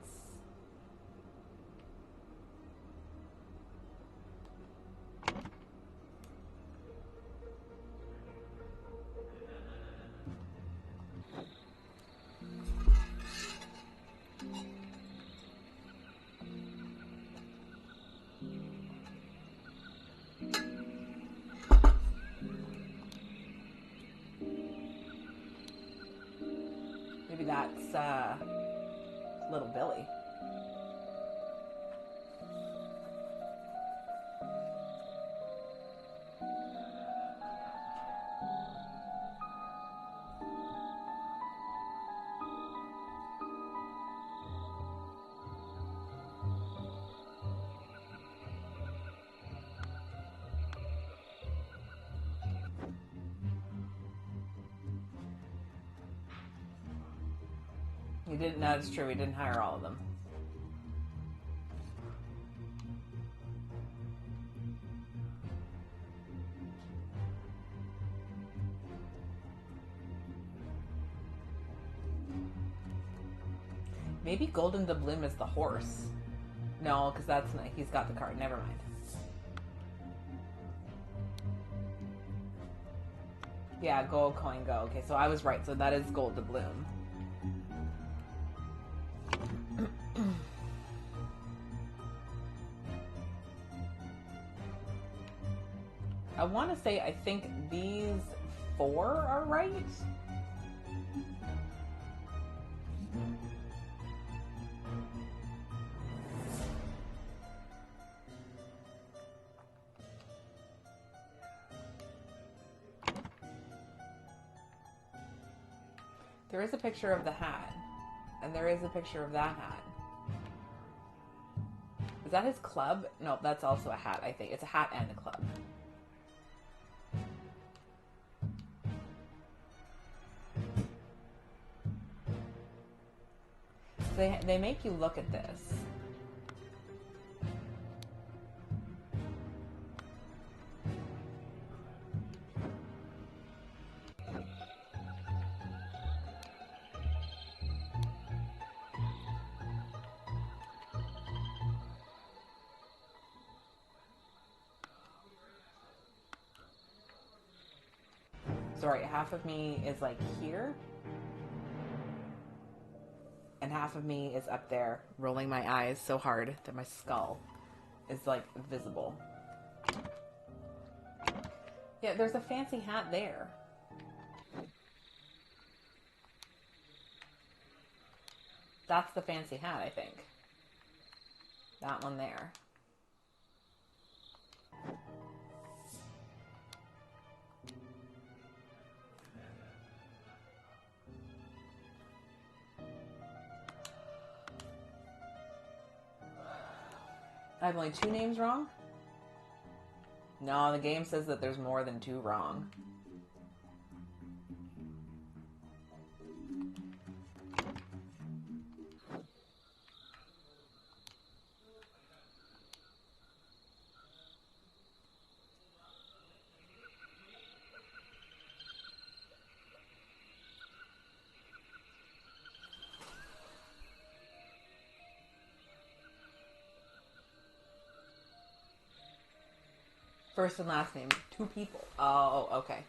Maybe that's, Little Billy. He didn't, no, it's true, he didn't hire all of them. Maybe Golden Doubloon is the horse. No, because that's not, he's got the card. Never mind. Yeah, gold coin go. Okay, so I was right. So that is Gold Doubloon. I want to say I think these four are right. There is a picture of the hat, and there is a picture of that hat. Is that his club? No, that's also a hat, I think. It's a hat and a club. they make you look at this. Sorry, half of me is like here, and half of me is up there, rolling my eyes so hard that my skull is like visible. Yeah, there's a fancy hat there. That's the fancy hat, I think. That one there. I have only 2 names wrong? No, the game says that there's more than 2 wrong. First and last name, 2 people. Oh, okay.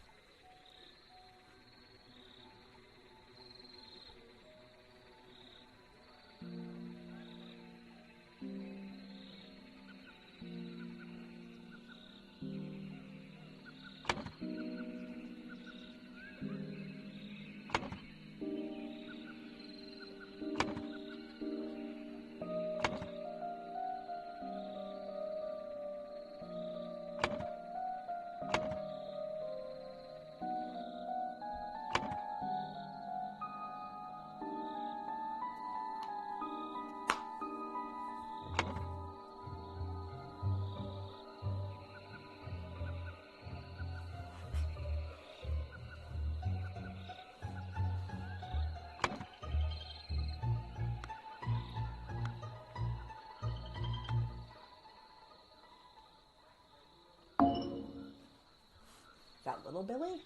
Is that little Billy?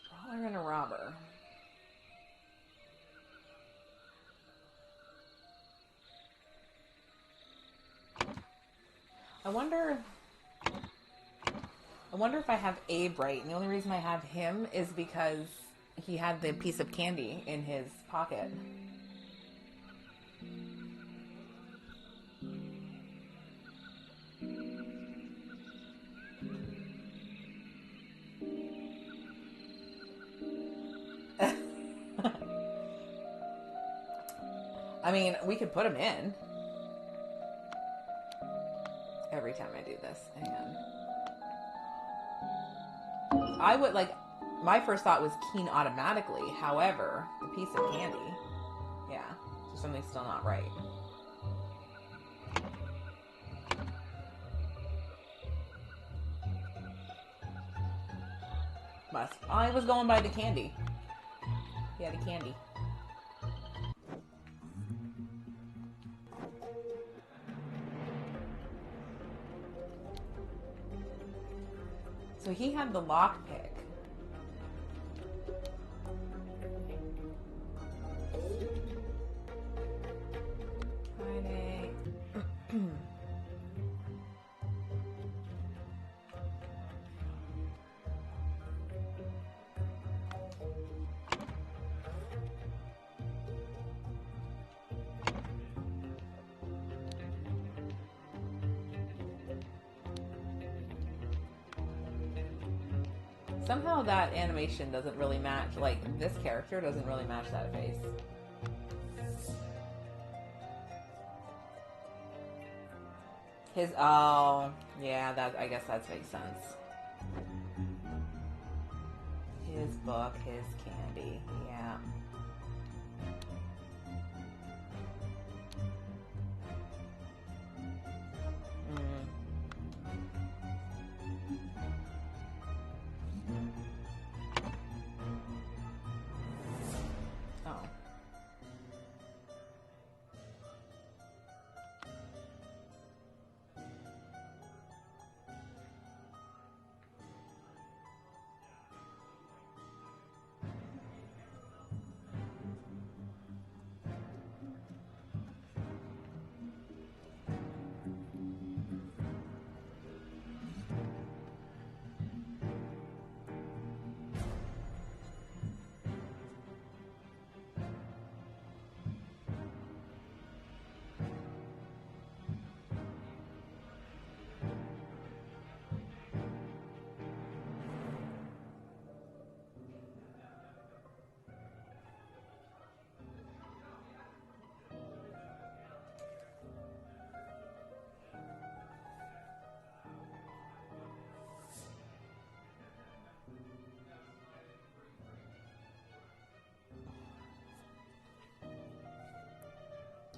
Brawler and a robber. I wonder if I have Abe right. And the only reason I have him is because he had the piece of candy in his pocket. I mean, we could put him in. Every time I do this. Hang on. I would like, my first thought was Keen automatically. However, the piece of candy, yeah, so something's still not right. I was going by the candy. Yeah, the candy. So he had the lockpick. Friday. Somehow that animation doesn't really match, like, this character doesn't really match that face. His, oh, yeah, that, I guess that makes sense. His book, his candy, yeah. Oh.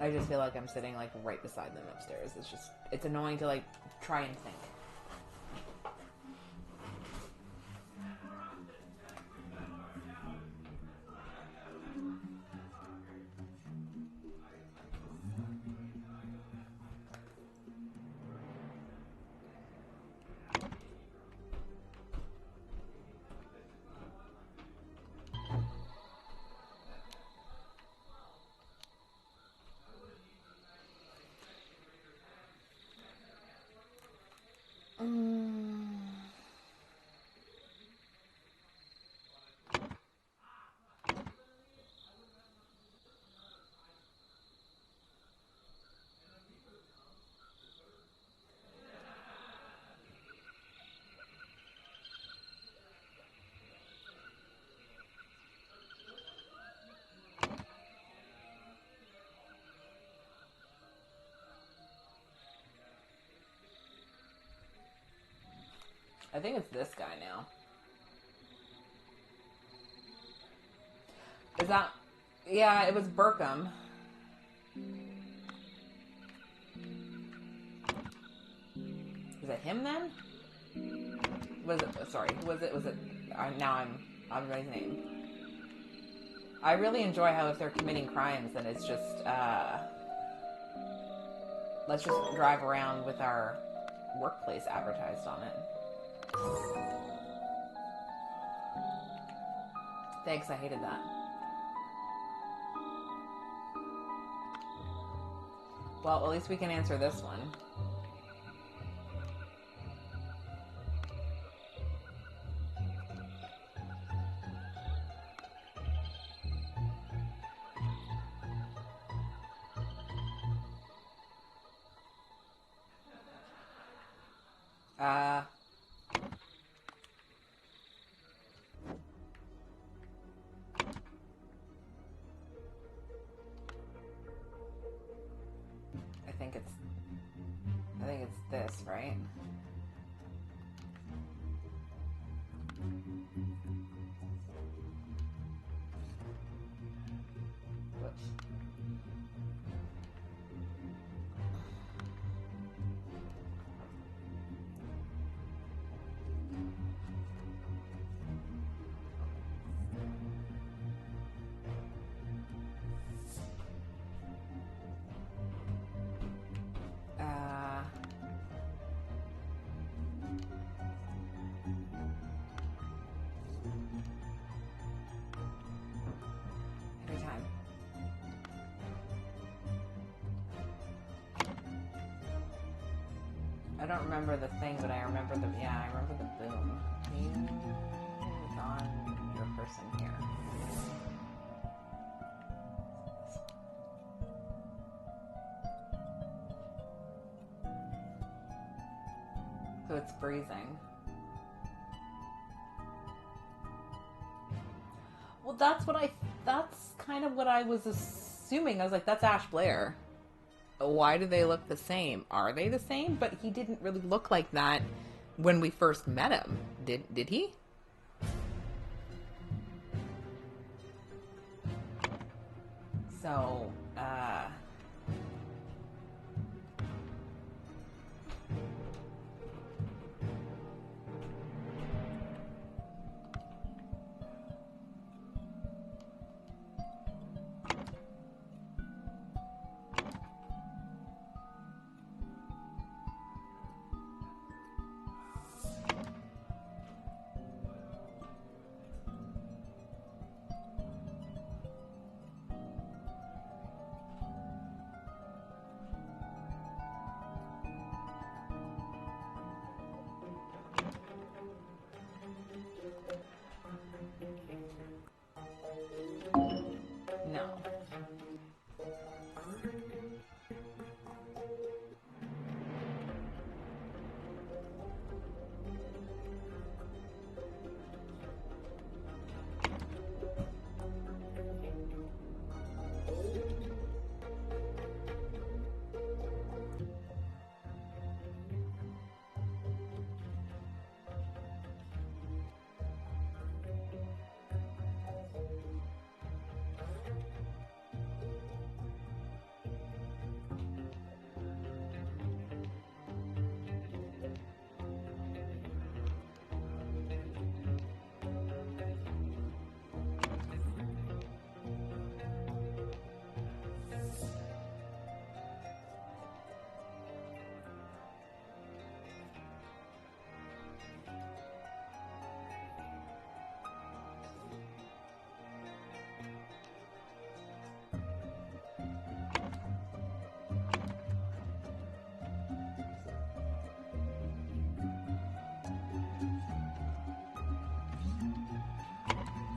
I just feel like I'm sitting like right beside them upstairs. It's annoying to like try and think. I think it's this guy now. Is that... Yeah, it was Burkham. Is it him then? Was it... Sorry. Was it... now I'm writing his name. I really enjoy how if they're committing crimes, then it's just... let's just drive around with our workplace advertised on it. Thanks, I hated that. Well, at least we can answer this one. I think it's this, right? Whoops. Every time. I don't remember the thing, but I remember the, yeah, I remember the boom. Who's on your person here? So it's freezing. Well, that's kind of what I was assuming. I was like, that's Ash Blair. Why do they look the same? Are they the same? But he didn't really look like that when we first met him. Did he? So, no.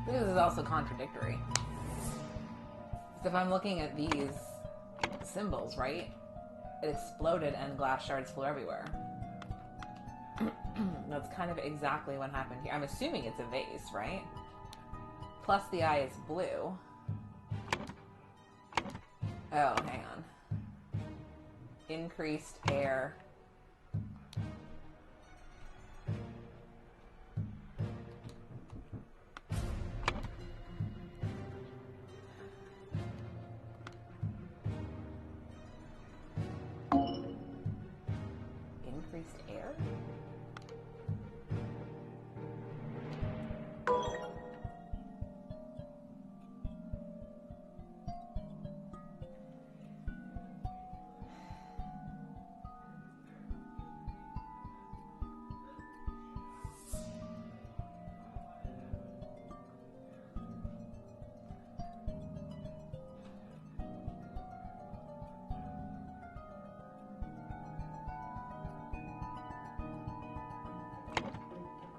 This is also contradictory. So if I'm looking at these symbols, right? It exploded and glass shards flew everywhere. That's kind of exactly what happened here. I'm assuming it's a vase, right? Plus the eye is blue. Oh, hang on. Increased air. Increased air?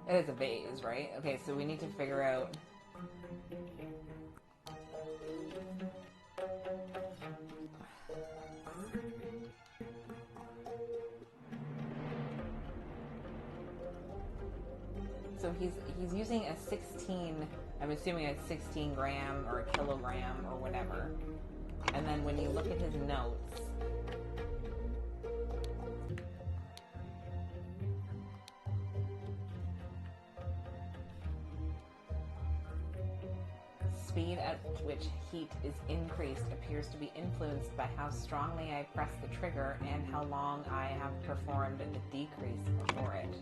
It is a vase, right? Okay, so we need to figure out... So he's using a 16, I'm assuming a 16 gram or a kilogram or whatever. And then when you look at his notes... Speed at which heat is increased appears to be influenced by how strongly I press the trigger and how long I have performed the decrease before it.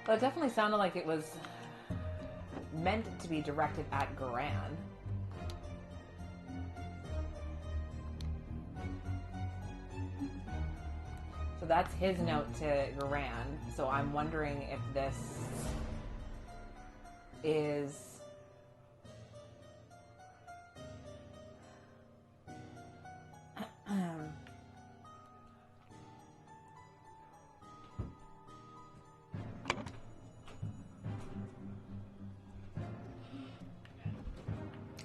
Well, it definitely sounded like it was meant to be directed at Garan. So that's his note to Garan. So I'm wondering if this is...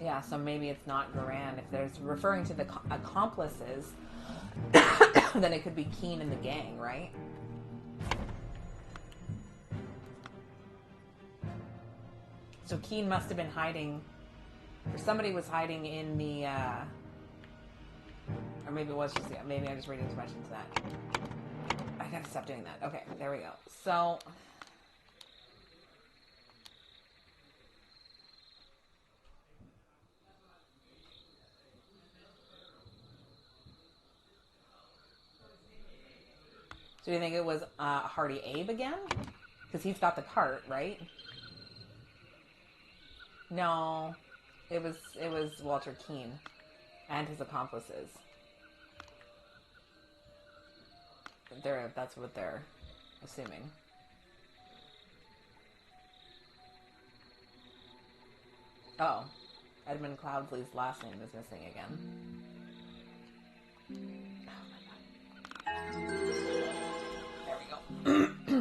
Yeah, so maybe it's not Garan. If there's referring to the accomplices, then it could be Keen and the gang, right? So Keen must have been hiding, or somebody was hiding in the, or maybe it was just, maybe I'm just reading too much into that. I gotta stop doing that. Okay, there we go. So, do you think it was Hardy Abe again? Because he's got the cart, right? No, it was Walter Keene and his accomplices. That's what they're assuming. Oh, Edmund Cloudsley's last name is missing again.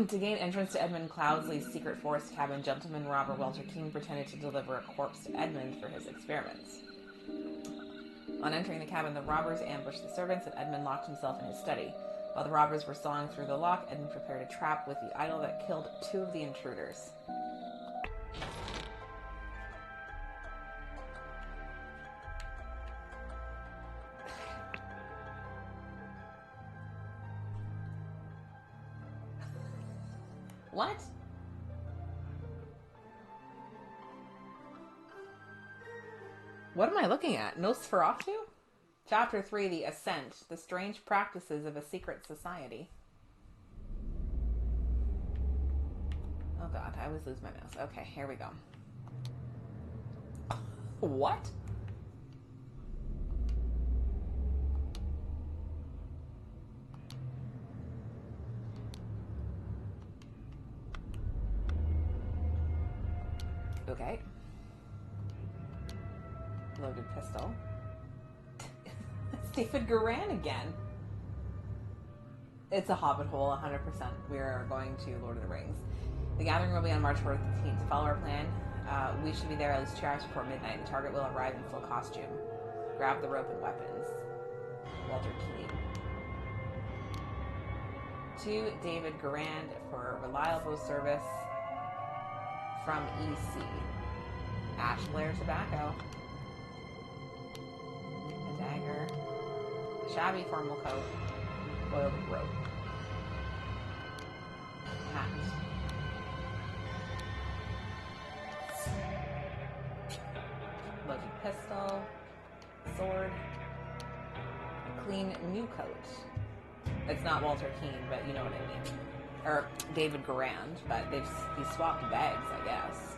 To gain entrance to Edmund Cloudsley's secret forest cabin, gentleman robber Walter Keene pretended to deliver a corpse to Edmund for his experiments. On entering the cabin, the robbers ambushed the servants, and Edmund locked himself in his study. While the robbers were sawing through the lock, Edmund prepared a trap with the idol that killed 2 of the intruders. What? What am I looking at? Nosferatu? Chapter 3, The Ascent, the strange practices of a secret society. Oh god, I always lose my mouse. Okay, here we go. What? Okay. Loaded pistol. It's David Garan again. It's a hobbit hole, 100%. We are going to Lord of the Rings. The gathering will be on March 14th. To follow our plan, we should be there at least 2 hours before midnight. The target will arrive in full costume. Grab the rope and weapons. Walter Keene. To David Garand for reliable service from EC. Ash Blair Tobacco. A dagger. Shabby formal coat. Coiled rope. Hat. Loaded pistol. Sword. A clean new coat. It's not Walter Keene, but you know what I mean. Or David Garand, but he swapped bags, I guess.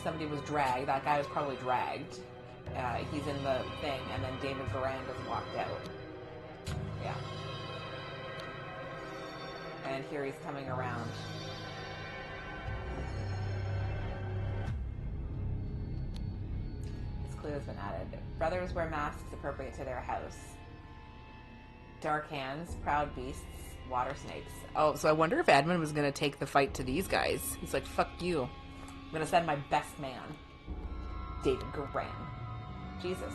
Somebody was dragged. That guy was probably dragged. He's in the thing, and then David Garand has walked out. Yeah. And here he's coming around. This clue has been added. Brothers wear masks appropriate to their house. Dark hands, proud beasts, water snakes. Oh, so I wonder if Edmund was going to take the fight to these guys. He's like, fuck you. I'm going to send my best man, David Garan. Jesus.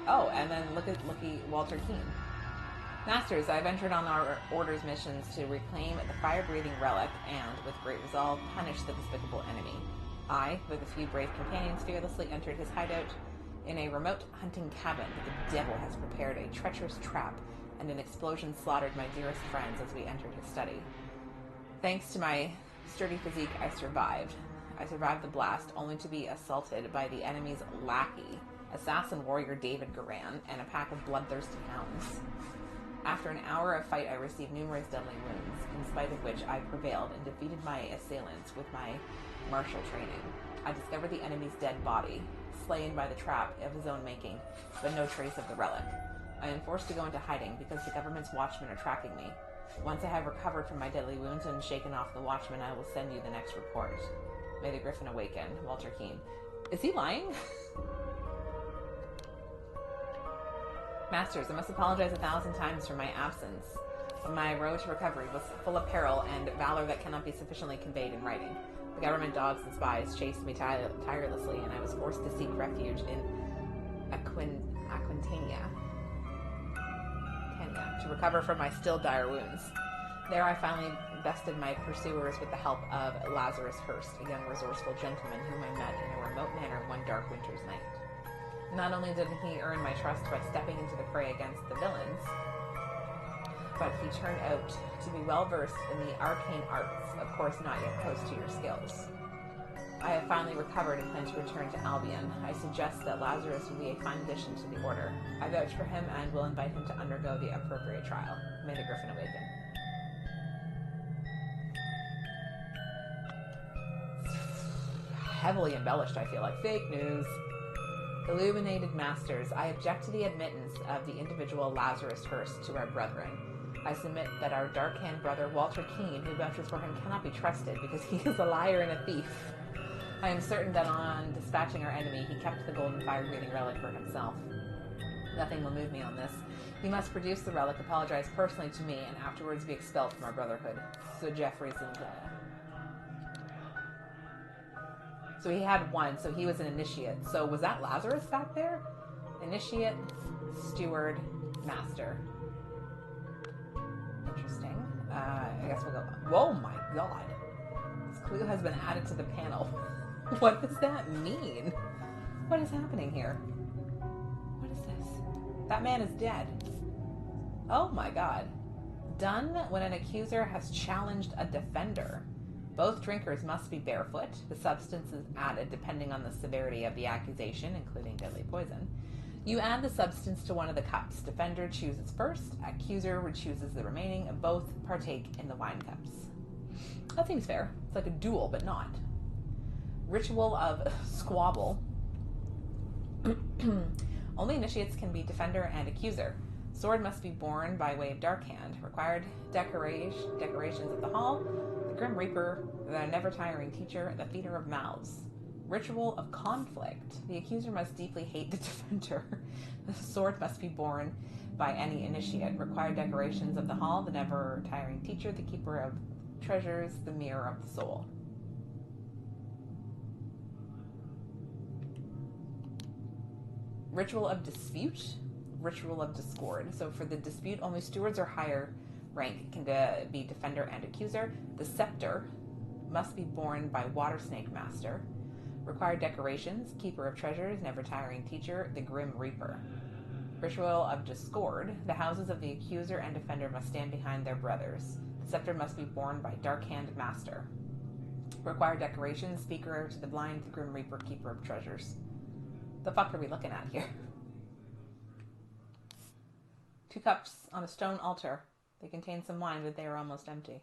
Oh, and then look at Walter Keene. Masters, I've entered on our orders missions to reclaim the fire-breathing relic and, with great resolve, punish the despicable enemy. I, with a few brave companions, fearlessly entered his hideout in a remote hunting cabin. The devil has prepared a treacherous trap, and an explosion slaughtered my dearest friends as we entered his study. Thanks to my sturdy physique, I survived. I survived the blast, only to be assaulted by the enemy's lackey, assassin warrior David Garan, and a pack of bloodthirsty hounds. After an hour of fight, I received numerous deadly wounds, in spite of which I prevailed and defeated my assailants with my martial training. I discovered the enemy's dead body, slain by the trap of his own making, but no trace of the relic. I am forced to go into hiding because the government's watchmen are tracking me. Once I have recovered from my deadly wounds and shaken off the watchmen, I will send you the next report. May the Griffin awaken. Walter Keene. Is he lying? Masters, I must apologize 1,000 times for my absence. My road to recovery was full of peril and valor that cannot be sufficiently conveyed in writing. The government dogs and spies chased me tirelessly, and I was forced to seek refuge in Aquintania to recover from my still dire wounds. There I finally bested my pursuers with the help of Lazarus Hurst, a young resourceful gentleman whom I met in a remote manner one dark winter's night. Not only did he earn my trust by stepping into the fray against the villains, but he turned out to be well versed in the arcane arts, of course not yet close to your skills. I have finally recovered and plan to return to Albion. I suggest that Lazarus will be a fine addition to the order. I vouch for him and will invite him to undergo the appropriate trial. May the Griffin awaken. Heavily embellished, I feel like. Fake news. Illuminated Masters, I object to the admittance of the individual Lazarus Hurst to our brethren. I submit that our dark-hand brother Walter Keene, who vouches for him, cannot be trusted because he is a liar and a thief. I am certain that on dispatching our enemy, he kept the golden fire-breathing relic for himself. Nothing will move me on this. He must produce the relic, apologize personally to me, and afterwards be expelled from our brotherhood. So Jeffries and... So he had one, so he was an initiate. So was that Lazarus back there? Initiate, steward, master. Interesting. I guess we'll go... Whoa, my God. This clue has been added to the panel. What does that mean? What is happening here? What is this? That man is dead. Oh my God. Done when an accuser has challenged a defender. Both drinkers must be barefoot. The substance is added depending on the severity of the accusation, including deadly poison. You add the substance to one of the cups. Defender chooses first. Accuser chooses the remaining. Both partake in the wine cups. That seems fair. It's like a duel, but not. Ritual of squabble. Only initiates can be defender and accuser. Sword must be borne by way of dark hand. Required decorations at the hall. The Grim Reaper, the never-tiring teacher, the feeder of mouths. Ritual of conflict. The accuser must deeply hate the defender. The sword must be borne by any initiate. Required decorations of the hall. The never-tiring teacher, the keeper of treasures, the mirror of the soul. Ritual of dispute, ritual of discord. So for the dispute, only stewards or higher rank can be defender and accuser. The scepter must be borne by water snake master. Required decorations, keeper of treasures, never tiring teacher, the grim reaper. Ritual of discord. The houses of the accuser and defender must stand behind their brothers. The scepter must be borne by dark hand master. Required decorations, speaker to the blind, the grim reaper, keeper of treasures. The fuck are we looking at here? 2 cups on a stone altar. They contain some wine, but they are almost empty.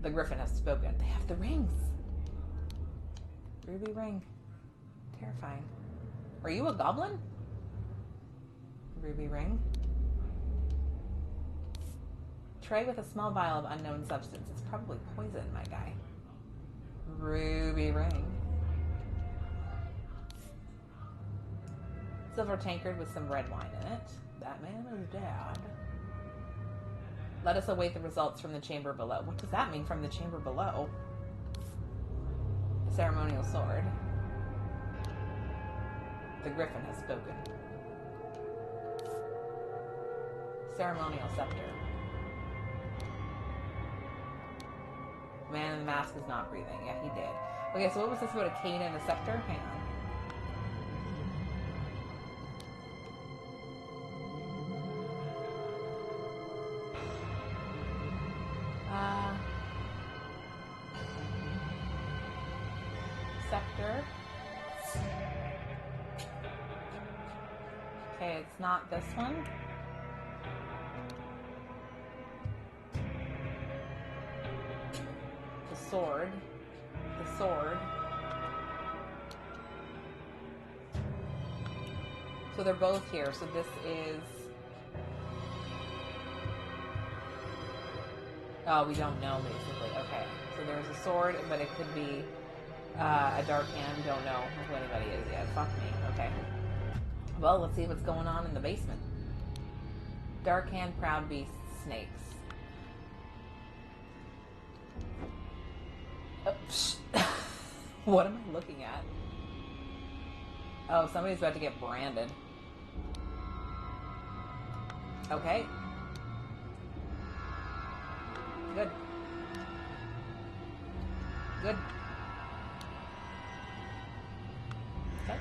The griffin has spoken. They have the rings. Ruby ring. Terrifying. Are you a goblin? Ruby ring. Tray with a small vial of unknown substance. It's probably poison, my guy. Ruby ring. Silver tankard with some red wine in it. That man is dead. Let us await the results from the chamber below. What does that mean, from the chamber below? The ceremonial sword. The griffin has spoken. Ceremonial scepter. The man in the mask is not breathing. Yeah, he did. Okay, so what was this about a cane and a scepter? Hang on. Scepter. Okay, it's not this one. The sword. The sword. So they're both here. So this is... Oh, we don't know, basically. Okay. So there's a sword, but it could be a dark hand. We don't know who anybody is yet. Fuck me. Okay. Well, let's see what's going on in the basement. Dark hand, proud beasts. snakes. Oh, what am I looking at? Oh, somebody's about to get branded. Okay. Good. Good. Okay.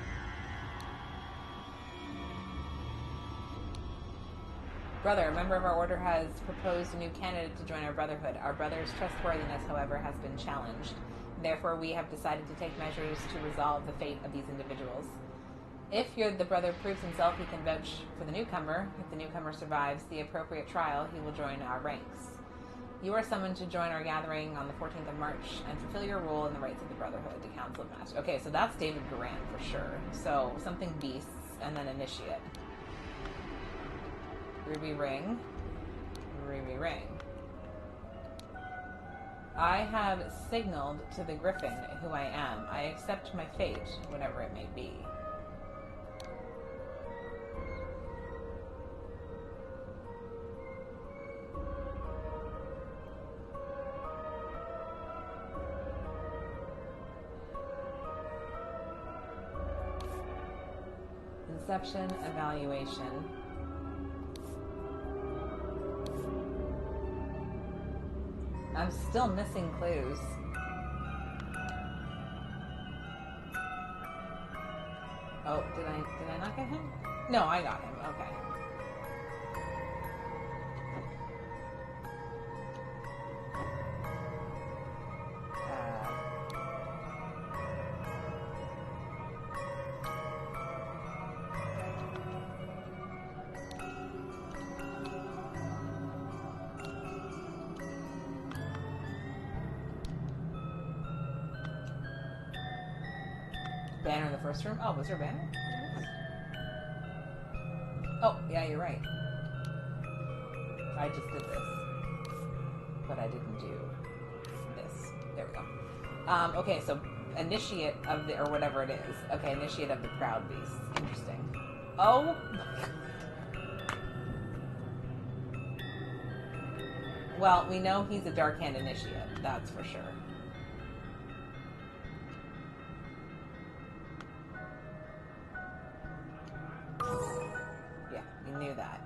Brother, a member of our order has proposed a new candidate to join our brotherhood. Our brother's trustworthiness, however, has been challenged. Therefore, we have decided to take measures to resolve the fate of these individuals. If the brother proves himself, he can vouch for the newcomer. If the newcomer survives the appropriate trial, he will join our ranks. You are summoned to join our gathering on the 14th of March and fulfill your role in the rights of the Brotherhood, the Council of Masters. Okay, so that's David Garand for sure. So, something beasts, and then initiate. Ruby ring. Ruby ring. I have signaled to the Griffin who I am. I accept my fate, whatever it may be. Inception, evaluation. I'm still missing clues. Oh, did I not get him? No, I got him. Okay. Banner in the first room? Oh, was there a banner? Oh, yeah, you're right. I just did this. But I didn't do this. There we go. Okay, so initiate of the, or whatever it is. Okay, initiate of the Proud Beast. Interesting. Oh my god. Well, we know he's a Dark Hand initiate. That's for sure. Knew that.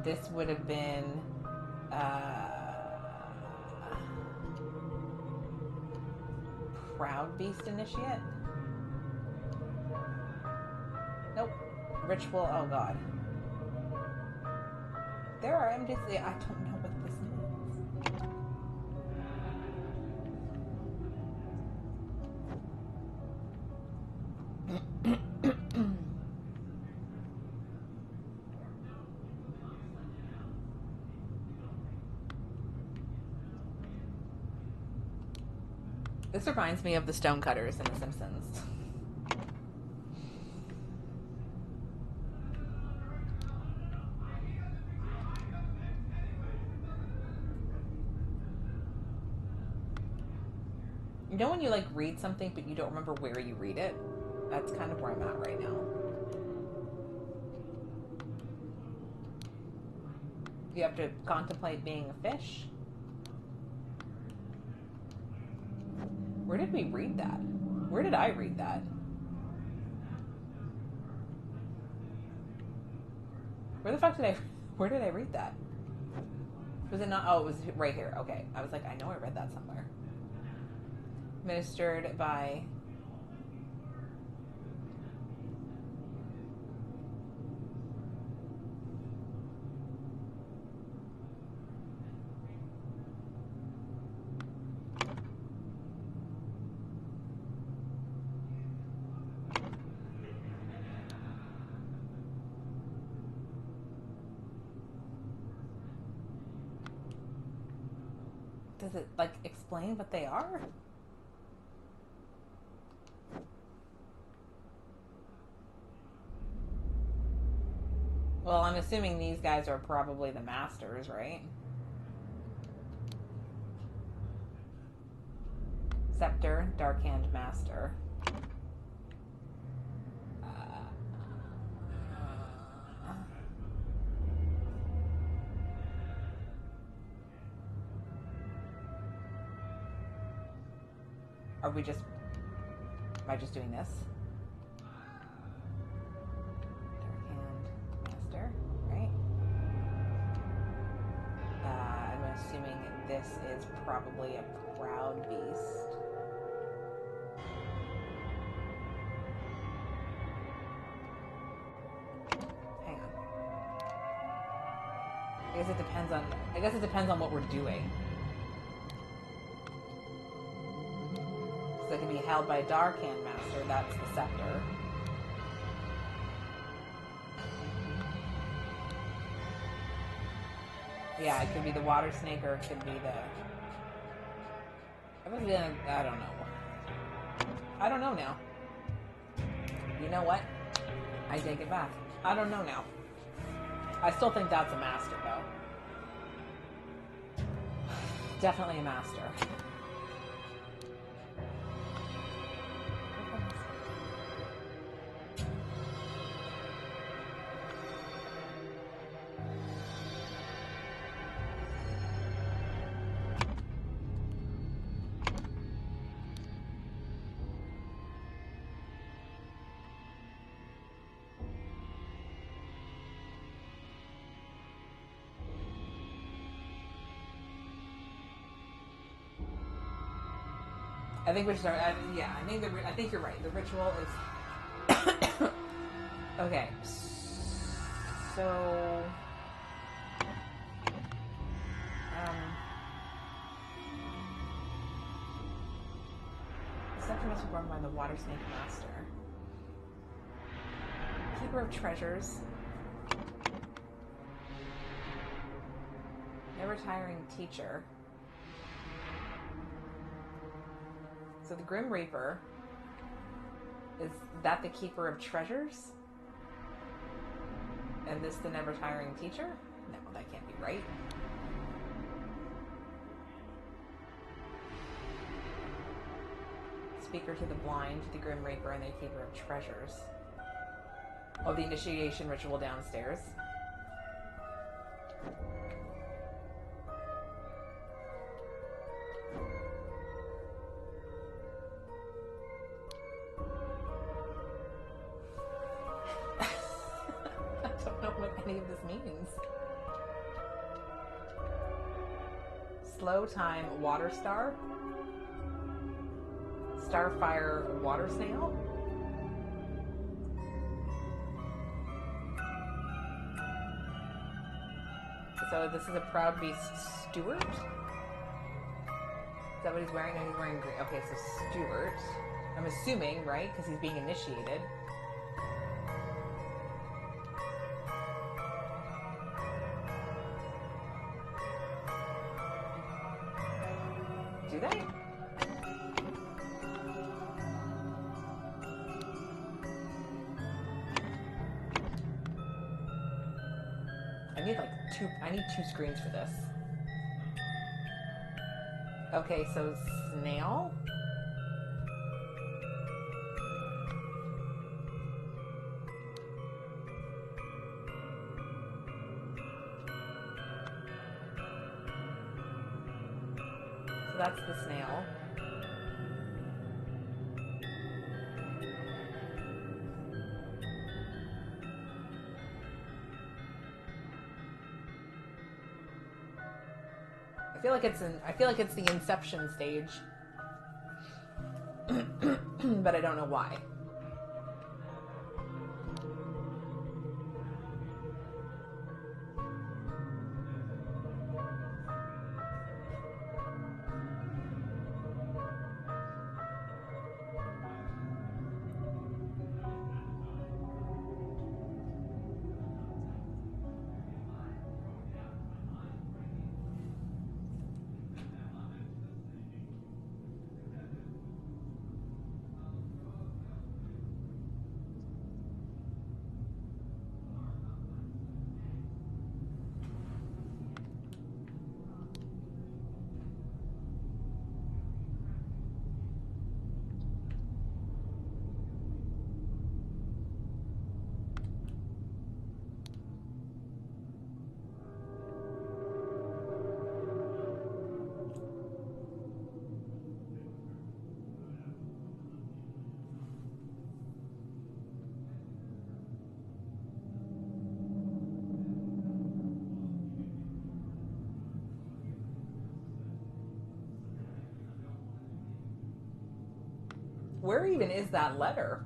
This would have been Proud Beast initiate? Nope. Ritual, oh god. There are MDC, I don't know what this means. This reminds me of the Stonecutters in The Simpsons. You know when you like read something but you don't remember where you read it? That's kind of where I'm at right now. You have to contemplate being a fish? Where did we read that? Where did I read that? Where the fuck did where did I read that? Was it not, oh, it was right here. Okay. I was like, I know I read that somewhere. Administered by... Does it, like, explain what they are? Well, I'm assuming these guys are probably the masters, right? Scepter, Dark Hand Master. Are we just... Am I just doing this? Dark Hand Master, right? I'm assuming this is probably a Proud Beast. Hang on. I guess it depends on what we're doing. So it can be held by a Dark Hand Master, that's the scepter. Yeah, it could be the water snake or it could be the... I don't know. I don't know now. You know what? I take it back. I don't know now. I still think that's a master, though. Definitely a master. I think we should start. Yeah, I think you're right. The ritual is okay. So, the scepter must be worn by the Water Snake Master, Keeper of Treasures, Never Tiring Teacher. So the Grim Reaper, is that the Keeper of Treasures? And this the Never Tiring Teacher? No, that can't be right. Speaker to the Blind, the Grim Reaper, and the Keeper of Treasures. Oh, the initiation ritual downstairs. Of this means. Slow Time Water Star, Starfire Water Snail, so this is a Proud Beast Steward. Is that what he's wearing? No, he's wearing green. Okay, so Steward, I'm assuming, right, because he's being initiated. Do they? I need two screens for this. Okay, so snail. So that's the snail. I feel like it's the inception stage. But I don't know why. Where even is that letter?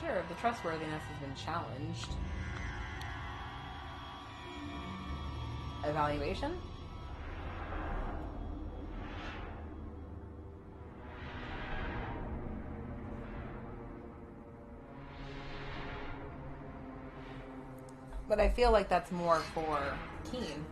Sure, the trustworthiness has been challenged. Evaluation? But I feel like that's more for Keen.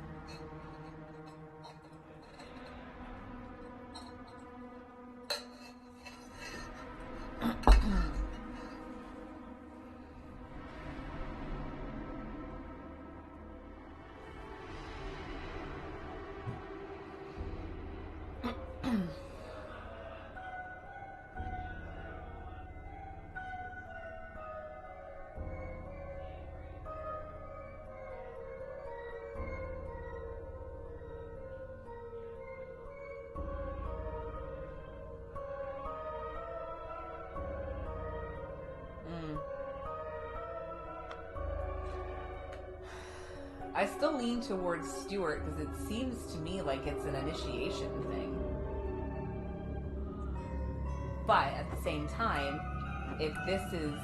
I still lean towards Stuart because it seems to me like it's an initiation thing. But at the same time, if this is,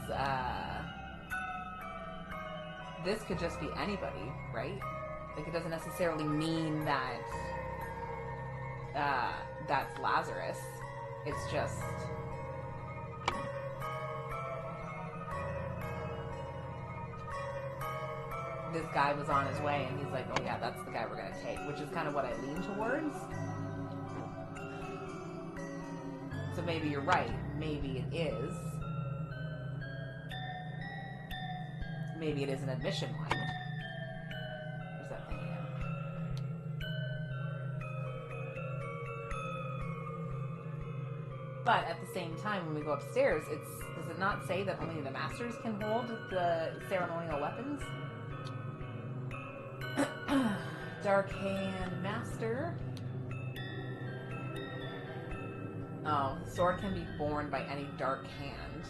this could just be anybody, right? Like, it doesn't necessarily mean that, that's Lazarus. It's just... this guy was on his way, and he's like, oh yeah, that's the guy we're going to take, which is kind of what I lean towards. So maybe you're right. Maybe it is. Maybe it is an admission line. Where's that thing again? But at the same time, when we go upstairs, does it not say that only the masters can hold the ceremonial weapons? Dark Hand Master. Oh, the sword can be borne by any dark hand.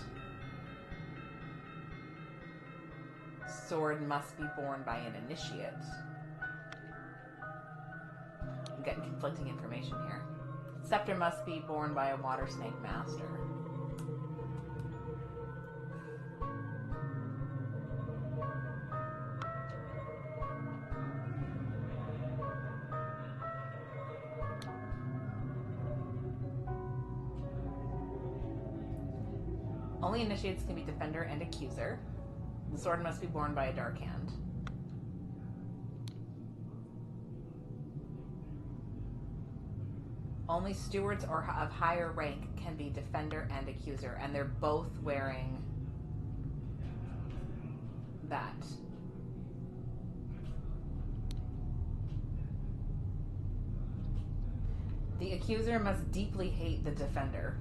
sword must be borne by an initiate. I'm getting conflicting information here. Scepter must be borne by a water snake master. Only initiates can be defender and accuser. The sword must be borne by a dark hand. Only stewards or of higher rank can be defender and accuser, and they're both wearing that. The accuser must deeply hate the defender.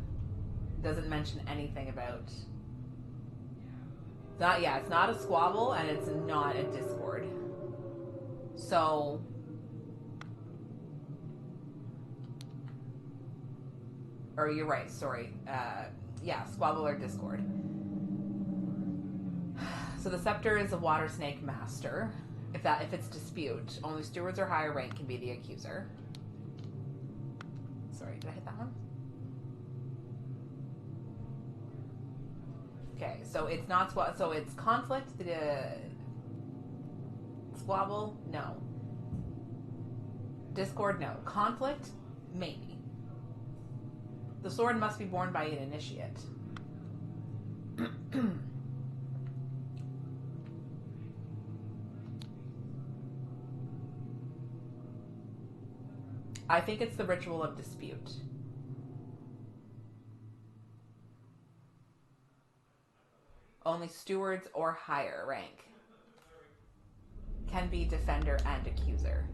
Doesn't mention anything about... It's not a squabble, and it's not a discord. So... Or you're right, sorry. Squabble or discord. So the scepter is a water snake master. If it's dispute, only stewards or higher rank can be the accuser. Sorry, did I hit that one? Okay, so it's not so it's conflict. Squabble, no. Discord, no. Conflict, maybe. The sword must be borne by an initiate. I think it's the ritual of dispute. Only stewards or higher rank can be defender and accuser.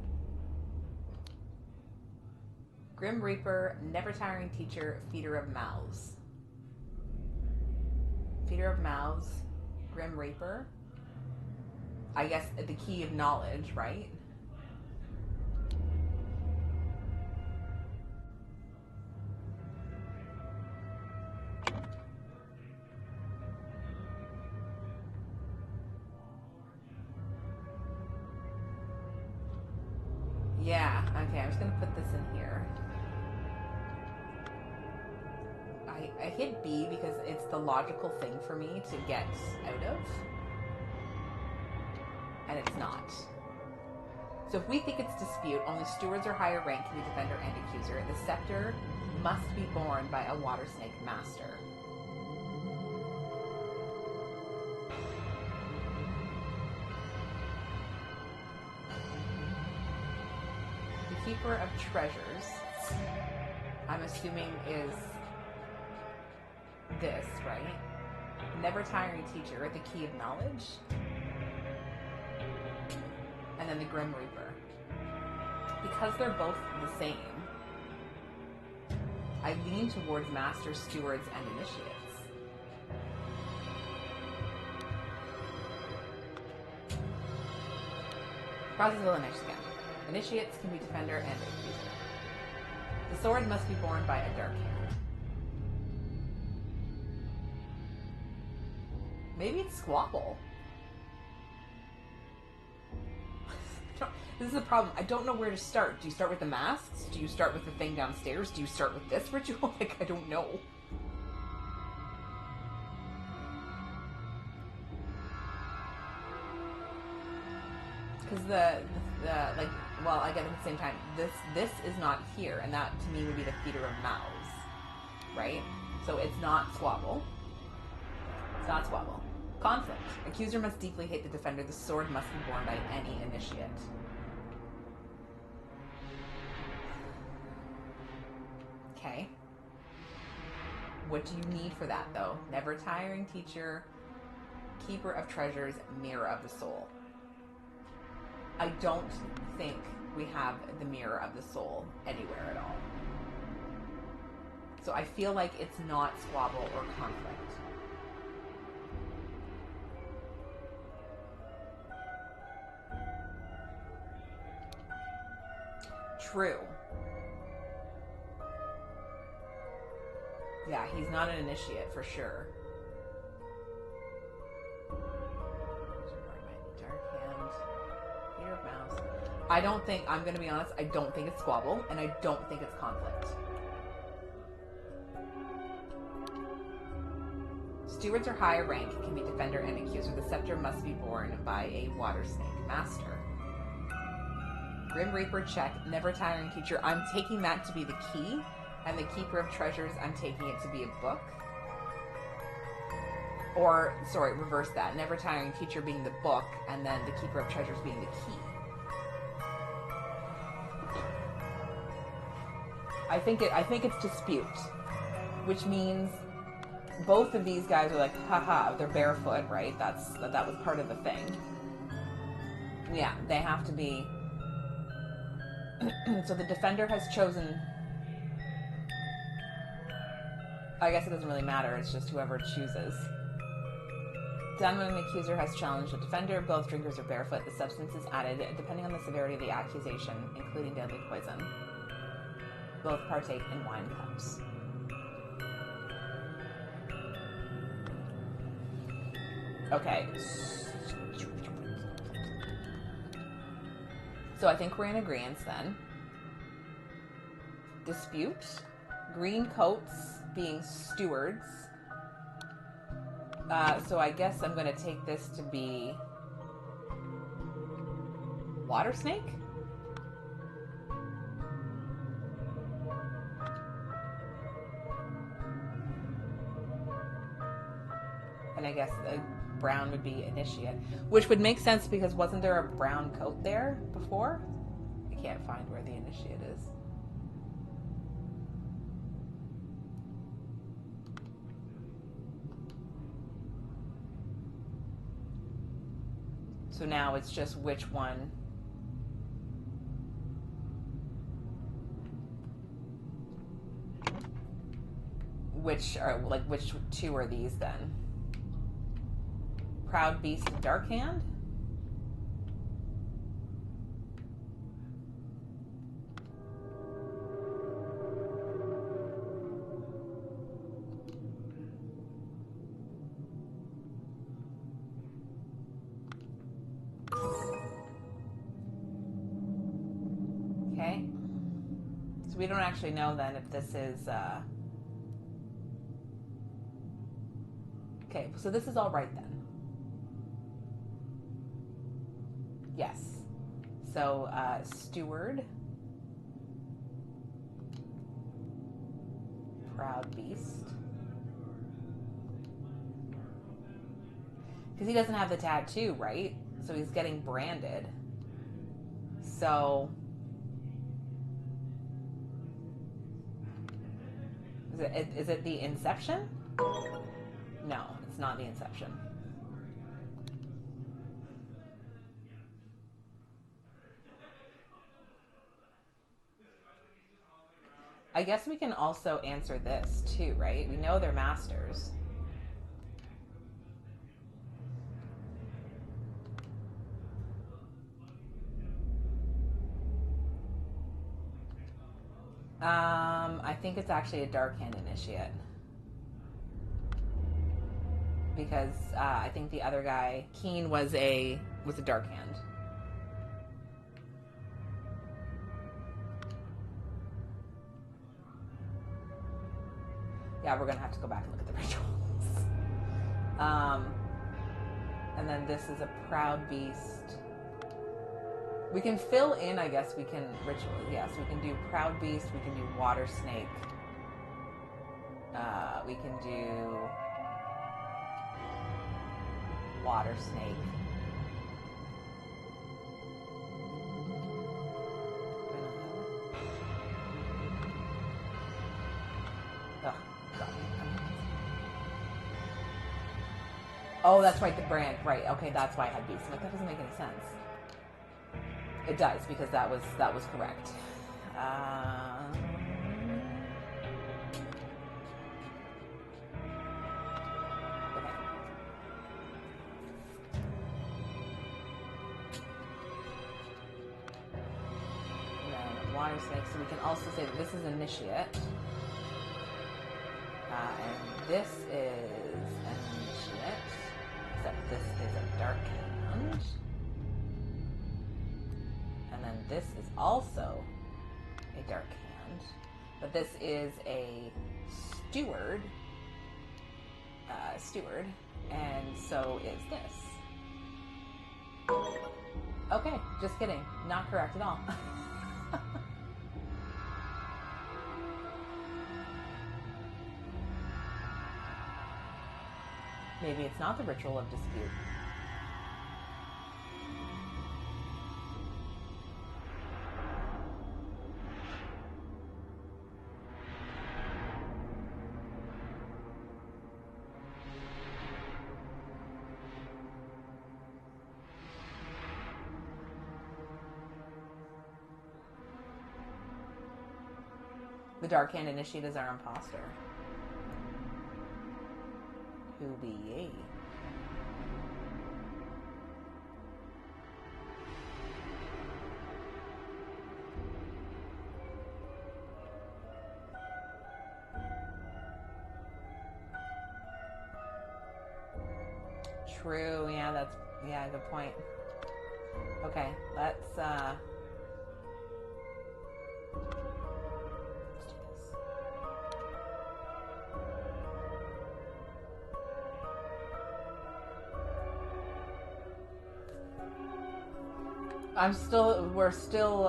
Grim Reaper, never tiring teacher, feeder of mouths. Feeder of mouths, Grim Reaper. I guess the key of knowledge, right? Yeah, okay, I'm just gonna put this in here. I hit B because it's the logical thing for me to get out of. And it's not. So if we think it's dispute, only stewards or higher rank can be defender and accuser. The scepter must be borne by a water snake master. The keeper of treasures, I'm assuming is this, right? Never tiring teacher, the key of knowledge. And then the Grim Reaper. Because they're both the same, I lean towards masters, stewards, and initiates. Process of elimination again. Initiates can be defender and accuser. The sword must be borne by a dark hand. Maybe it's squabble. This is the problem. I don't know where to start. Do you start with the masks? Do you start with the thing downstairs? Do you start with this ritual? Like, I don't know. Because again, at the same time, this is not here, and that to me would be the feeder of mouths, right? So it's not squabble. It's not squabble. Conflict. Accuser must deeply hate the defender. The sword must be borne by any initiate. Okay. What do you need for that, though? Never tiring teacher, keeper of treasures, mirror of the soul. I don't think we have the mirror of the soul anywhere at all. So I feel like it's not squabble or conflict. True. Yeah, he's not an initiate for sure. I don't think, I'm going to be honest, I don't think it's squabble, and I don't think it's conflict. Stewards are higher rank, can be defender and accuser. The scepter must be borne by a water snake master. Grim Reaper check, never tiring teacher. I'm taking that to be the key, and the keeper of treasures, I'm taking it to be a book. Or, sorry, reverse that. Never tiring teacher being the book, and then the keeper of treasures being the key. I think it's dispute, which means both of these guys are like, haha, they're barefoot, right? That was part of the thing. Yeah, they have to be. So the defender has chosen. I guess it doesn't really matter. It's just whoever chooses. Done when an accuser has challenged a defender. Both drinkers are barefoot. The substance is added depending on the severity of the accusation, including deadly poison. Both partake in wine cups. Okay. So I think we're in agreement then. Dispute. Green coats being stewards. So I guess I'm going to take this to be water snake? And I guess brown would be initiate, which would make sense because wasn't there a brown coat there before? I can't find where the initiate is. So now it's just which one. Which two are these then? Proud Beast and Dark Hand? Okay. So we don't actually know then if this is okay, so this is all right then. Yes. So, Steward. Proud Beast. Because he doesn't have the tattoo, right? So he's getting branded. So... Is it the Inception? No, it's not the Inception. I guess we can also answer this too, right? We know they're masters. I think it's actually a Dark Hand initiate. Because I think the other guy, Keen, was a Dark Hand. Yeah, we're gonna have to go back and look at the rituals. And then this is a Proud Beast. We can fill in, I guess we can ritual. Yes, we can do Proud Beast. We can do Water Snake. We can do Water Snake. Oh, God. Oh, that's right, the brand. Right, okay, that's why I had Beast. I'm like, that doesn't make any sense. It does, because that was correct. Okay. And then Water Snake, so we can also say that this is Initiate. And this is an Initiate, except this is a Dark Hand. And then this is also a dark hand. But this is a steward. And so is this. Okay, just kidding. Not correct at all. Maybe it's not the ritual of dispute. The Dark Hand Initiate is our imposter. Who be ye? True, yeah, good point. Okay, let's do this. We're still,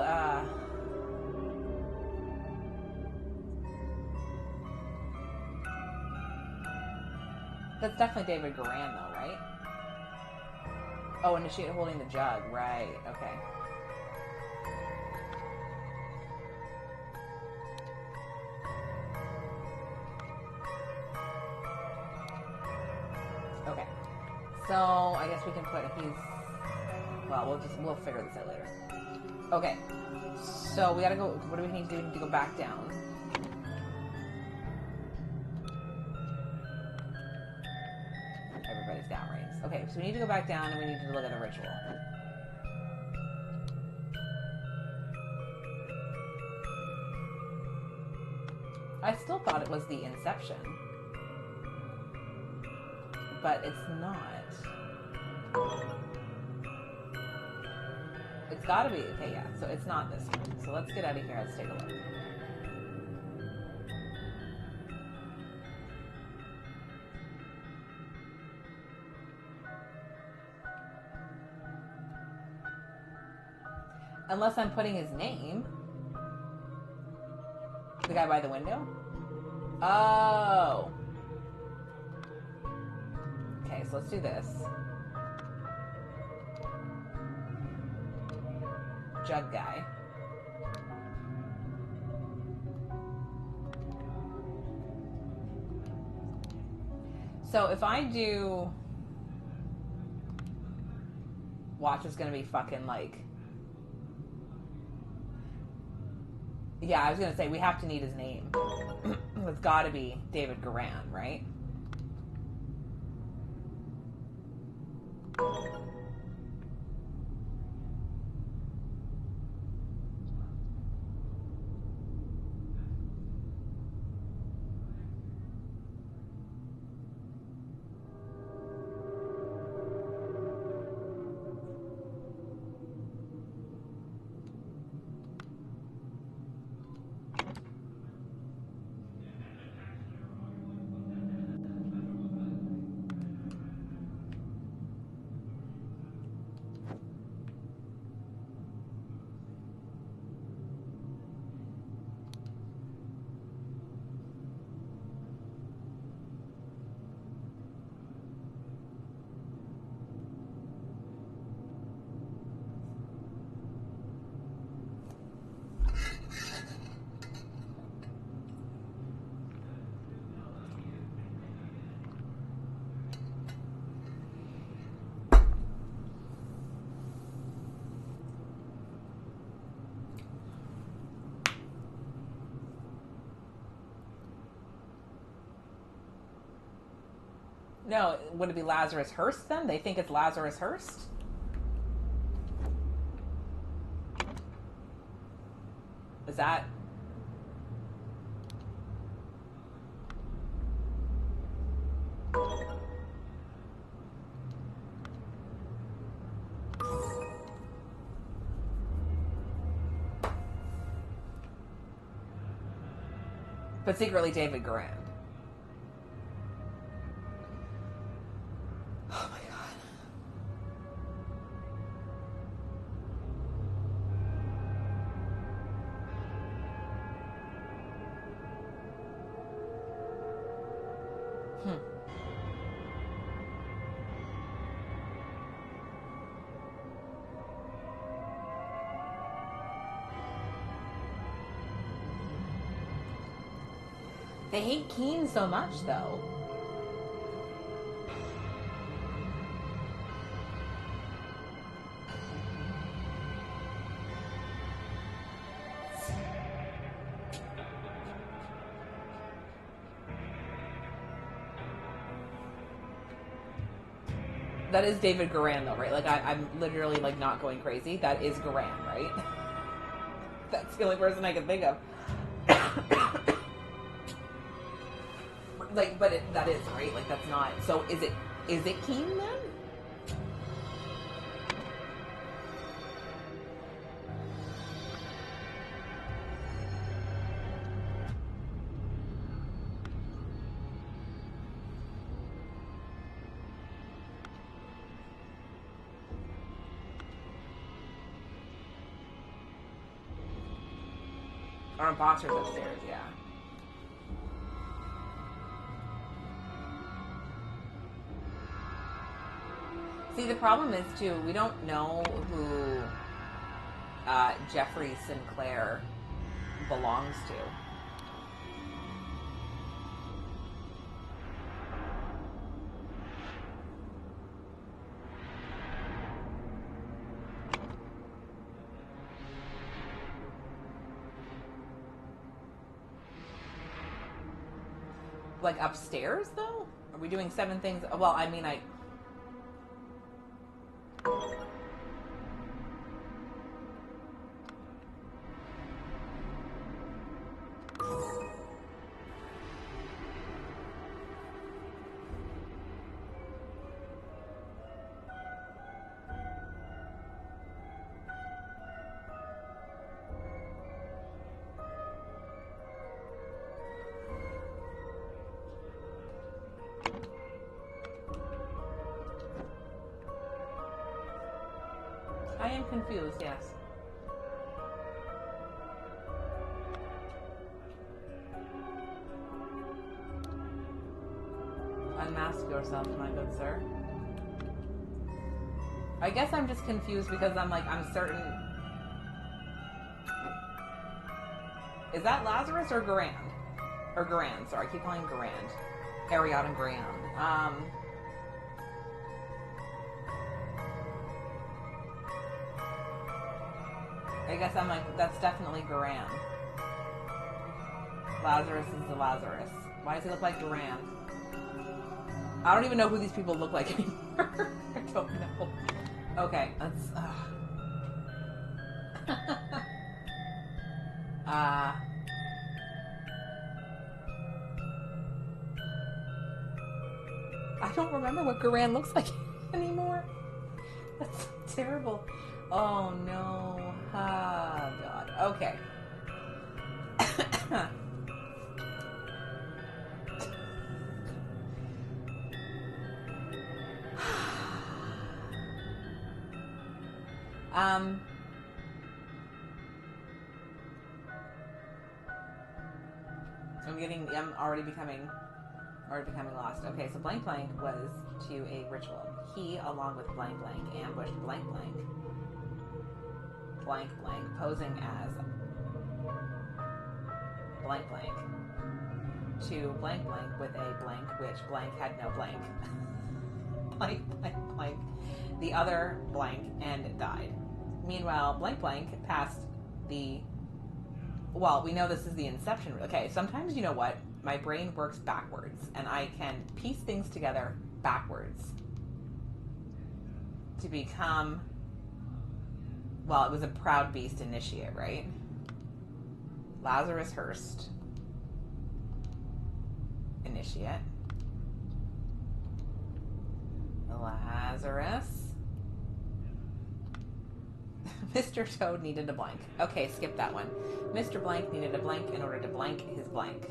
that's definitely David Garan though, right? Oh, initiate holding the jug, right, okay. Okay, so I guess we can put, well, we'll figure this out later. Okay, so we gotta go, what do we need to do? We need to go back down. Everybody's down rings. Okay, so we need to go back down and we need to look at the ritual. I still thought it was the Inception. But it's not. It's gotta be, okay, yeah, so it's not this one. So let's get out of here, let's take a look. Unless I'm putting his name. The guy by the window? Oh. Okay, so let's do this. Jug guy. So if I do... Watch is gonna be fucking like... Yeah, I was gonna say, we have to need his name. It's gotta be David Garan, right? No, would it be Lazarus Hearst then? They think it's Lazarus Hearst? Is that... But secretly David Garand. Oh my god. They hate Keen so much, though. That is David Garand, though, right? Like, I'm literally, like, not going crazy. That is Garand, right? That's the only person I can think of. Like, but that is, right? Like, that's not... So, is it Keen, then? Or imposters upstairs, yeah. See, the problem is, too, we don't know who Jeffrey Sinclair belongs to. Like, upstairs, though? Are we doing 7 things? Well, I mean, I am confused, yes. Unmask yourself, my good sir. I guess I'm just confused because I'm certain... Is that Lazarus or Garand? Or Garand, sorry, I keep calling Garand. Ariad and Garand. I guess I'm like, that's definitely Garand. Lazarus is the Lazarus. Why does he look like Garand? I don't even know who these people look like anymore. I don't know. Okay, let's... I don't remember what Garand looks like anymore. That's so terrible. Oh no. Ah, God. Okay. I'm already becoming lost. Okay, so blank blank was to a ritual. He, along with blank blank, ambushed blank blank, blank blank, posing as blank blank, to blank blank with a blank, which blank had no blank. Blank blank blank, the other blank, and died. Meanwhile, blank blank passed the... Well, we know this is the inception. Okay, sometimes, you know what? My brain works backwards, and I can piece things together backwards to become... Well, it was a Proud Beast initiate, right? Lazarus Hurst. Initiate. Lazarus. Mr. Toad needed a blank. Okay, skip that one. Mr. Blank needed a blank in order to blank his blank.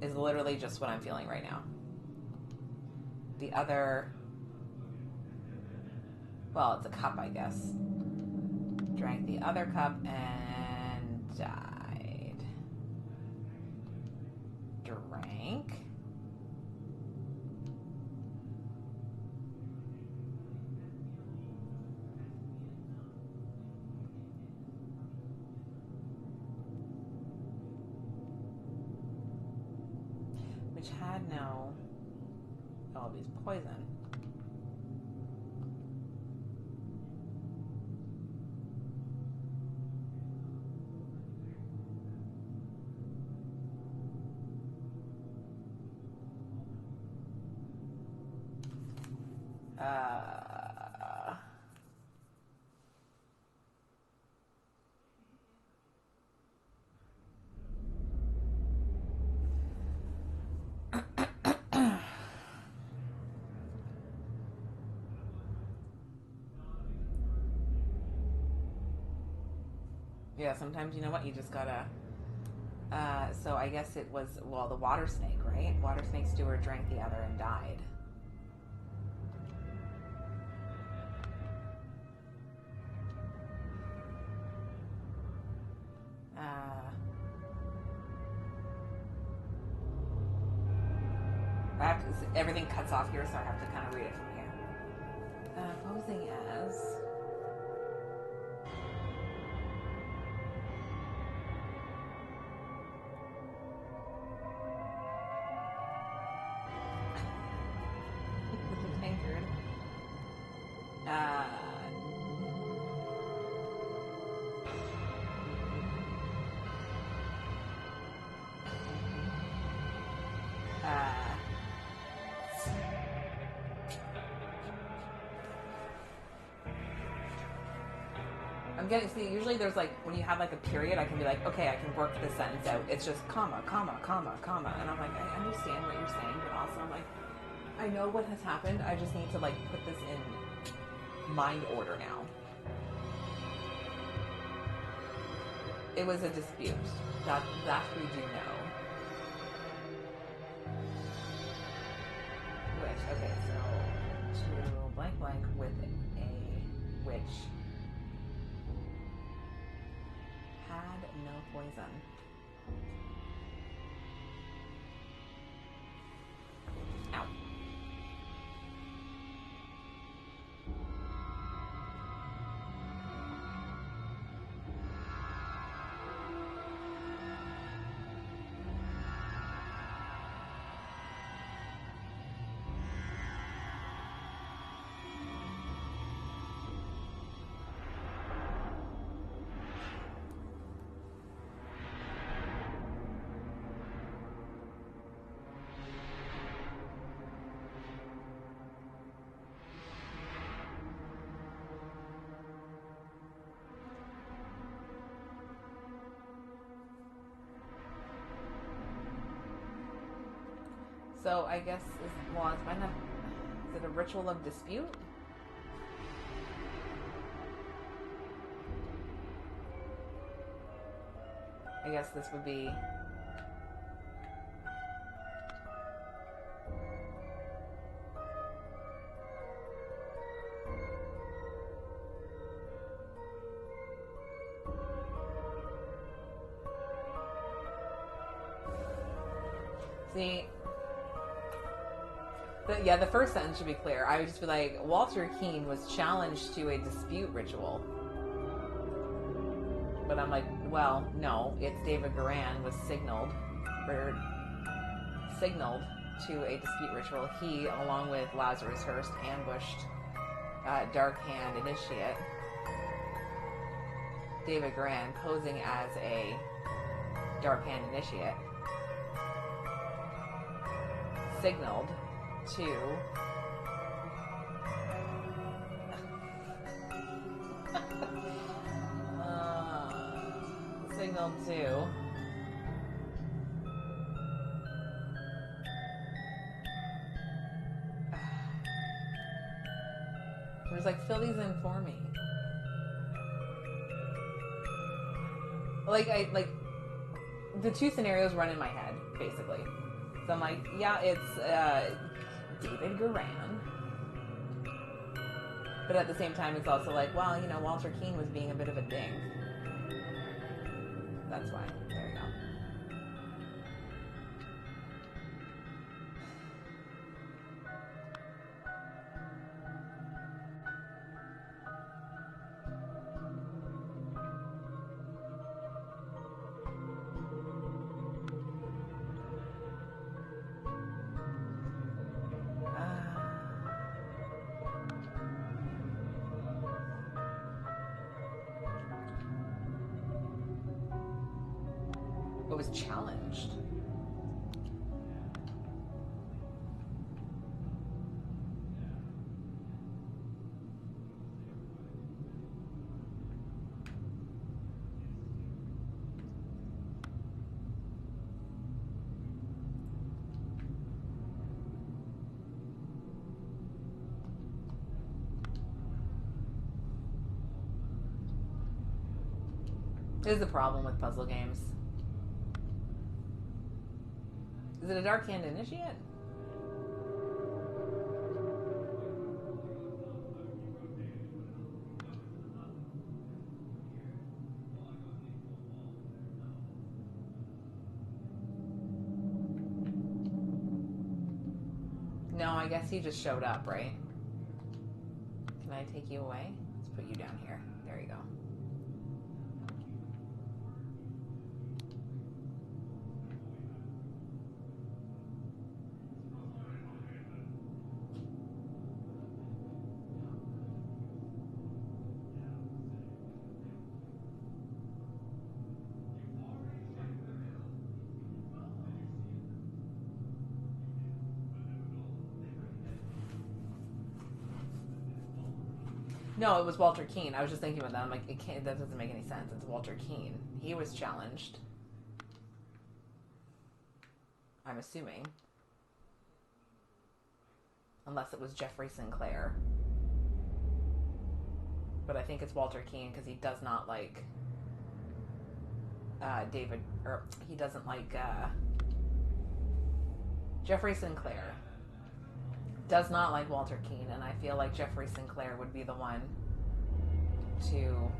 is literally just what I'm feeling right now. The other, well, it's a cup, I guess. Drank the other cup and died. Drank. Which had no, oh, these poison. Yeah, sometimes, you know what, you just gotta, so I guess it was, well, the water snake, right? Water snake steward drank the other and died. I have to, everything cuts off here, so I have to kind of read it from here. Posing as... the tankard. I'm getting, see, usually there's like, when you have like a period, I can be like, okay, I can work this sentence out. It's just comma, comma, comma, comma. And I'm like, I understand what you're saying, but also I'm like, I know what has happened. I just need to like put this in mind order now. It was a dispute. That we do know. Which, okay, so to blank blank with a witch had no poison. Ow. So I guess, well, is it a ritual of dispute? I guess this would be... See... the first sentence should be clear. I would just be like, Walter Keane was challenged to a dispute ritual. But I'm like, well, no, it's David Garan was signaled to a dispute ritual. He, along with Lazarus Hurst, ambushed Dark Hand Initiate David Garan, posing as a Dark Hand Initiate, signaled to it was like, fill these in for me. Like the two scenarios run in my head, basically. So I'm like, yeah, it's David Garan. But at the same time, it's also like, well, you know, Walter Keane was being a bit of a dink. That's why. There you go. It was challenged. This is the problem with puzzle games. Is it a Dark Hand Initiate? No, I guess he just showed up, right? Can I take you away? Let's put you down here. There you go. No, it was Walter Keane. I was just thinking about that. I'm like, it can't. That doesn't make any sense. It's Walter Keane. He was challenged. I'm assuming. Unless it was Jeffrey Sinclair. But I think it's Walter Keane because he does not like David, or he doesn't like Jeffrey Sinclair. Does not like Walter Keane, and I feel like Jeffrey Sinclair would be the one to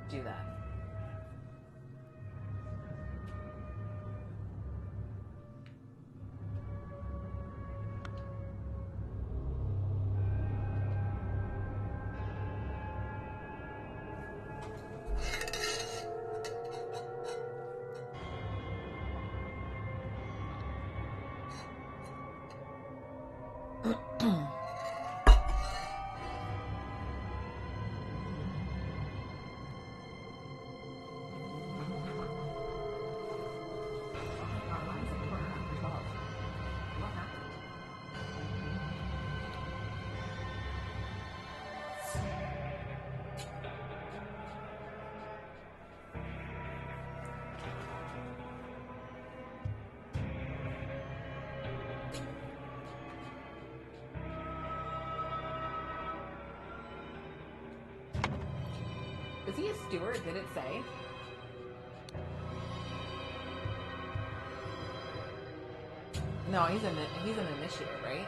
do that. Is he a steward? Did it say? No, he's an initiate, right?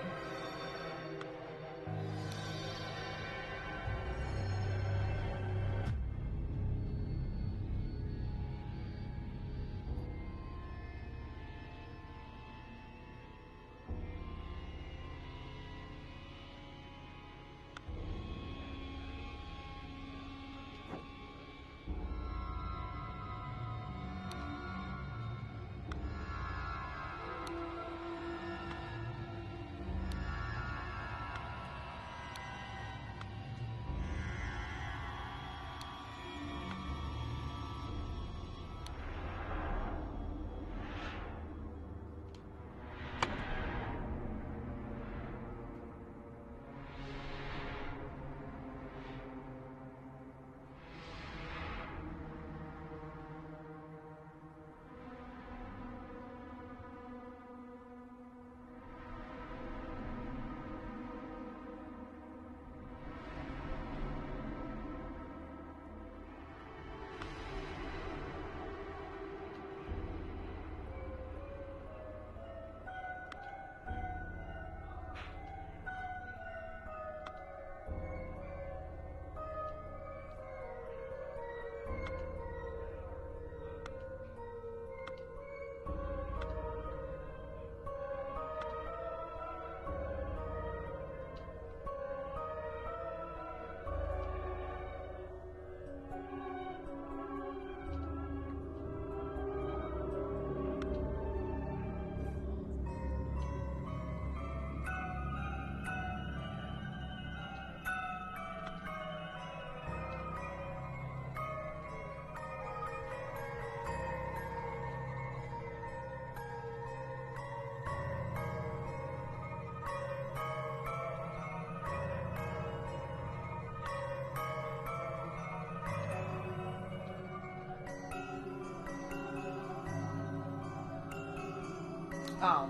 Oh,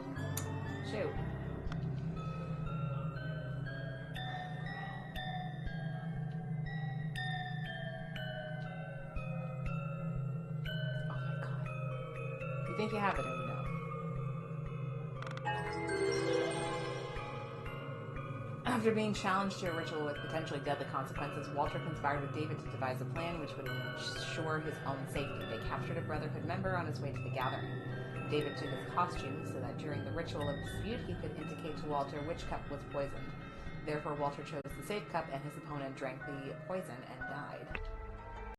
shoot. Oh my god. You think you have it or you don't? After being challenged to a ritual with potentially deadly consequences, Walter conspired with David to devise a plan which would ensure his own safety. They captured a Brotherhood member on his way to the gathering. David took his costume so that during the ritual of dispute he could indicate to Walter which cup was poisoned. Therefore, Walter chose the safe cup and his opponent drank the poison and died.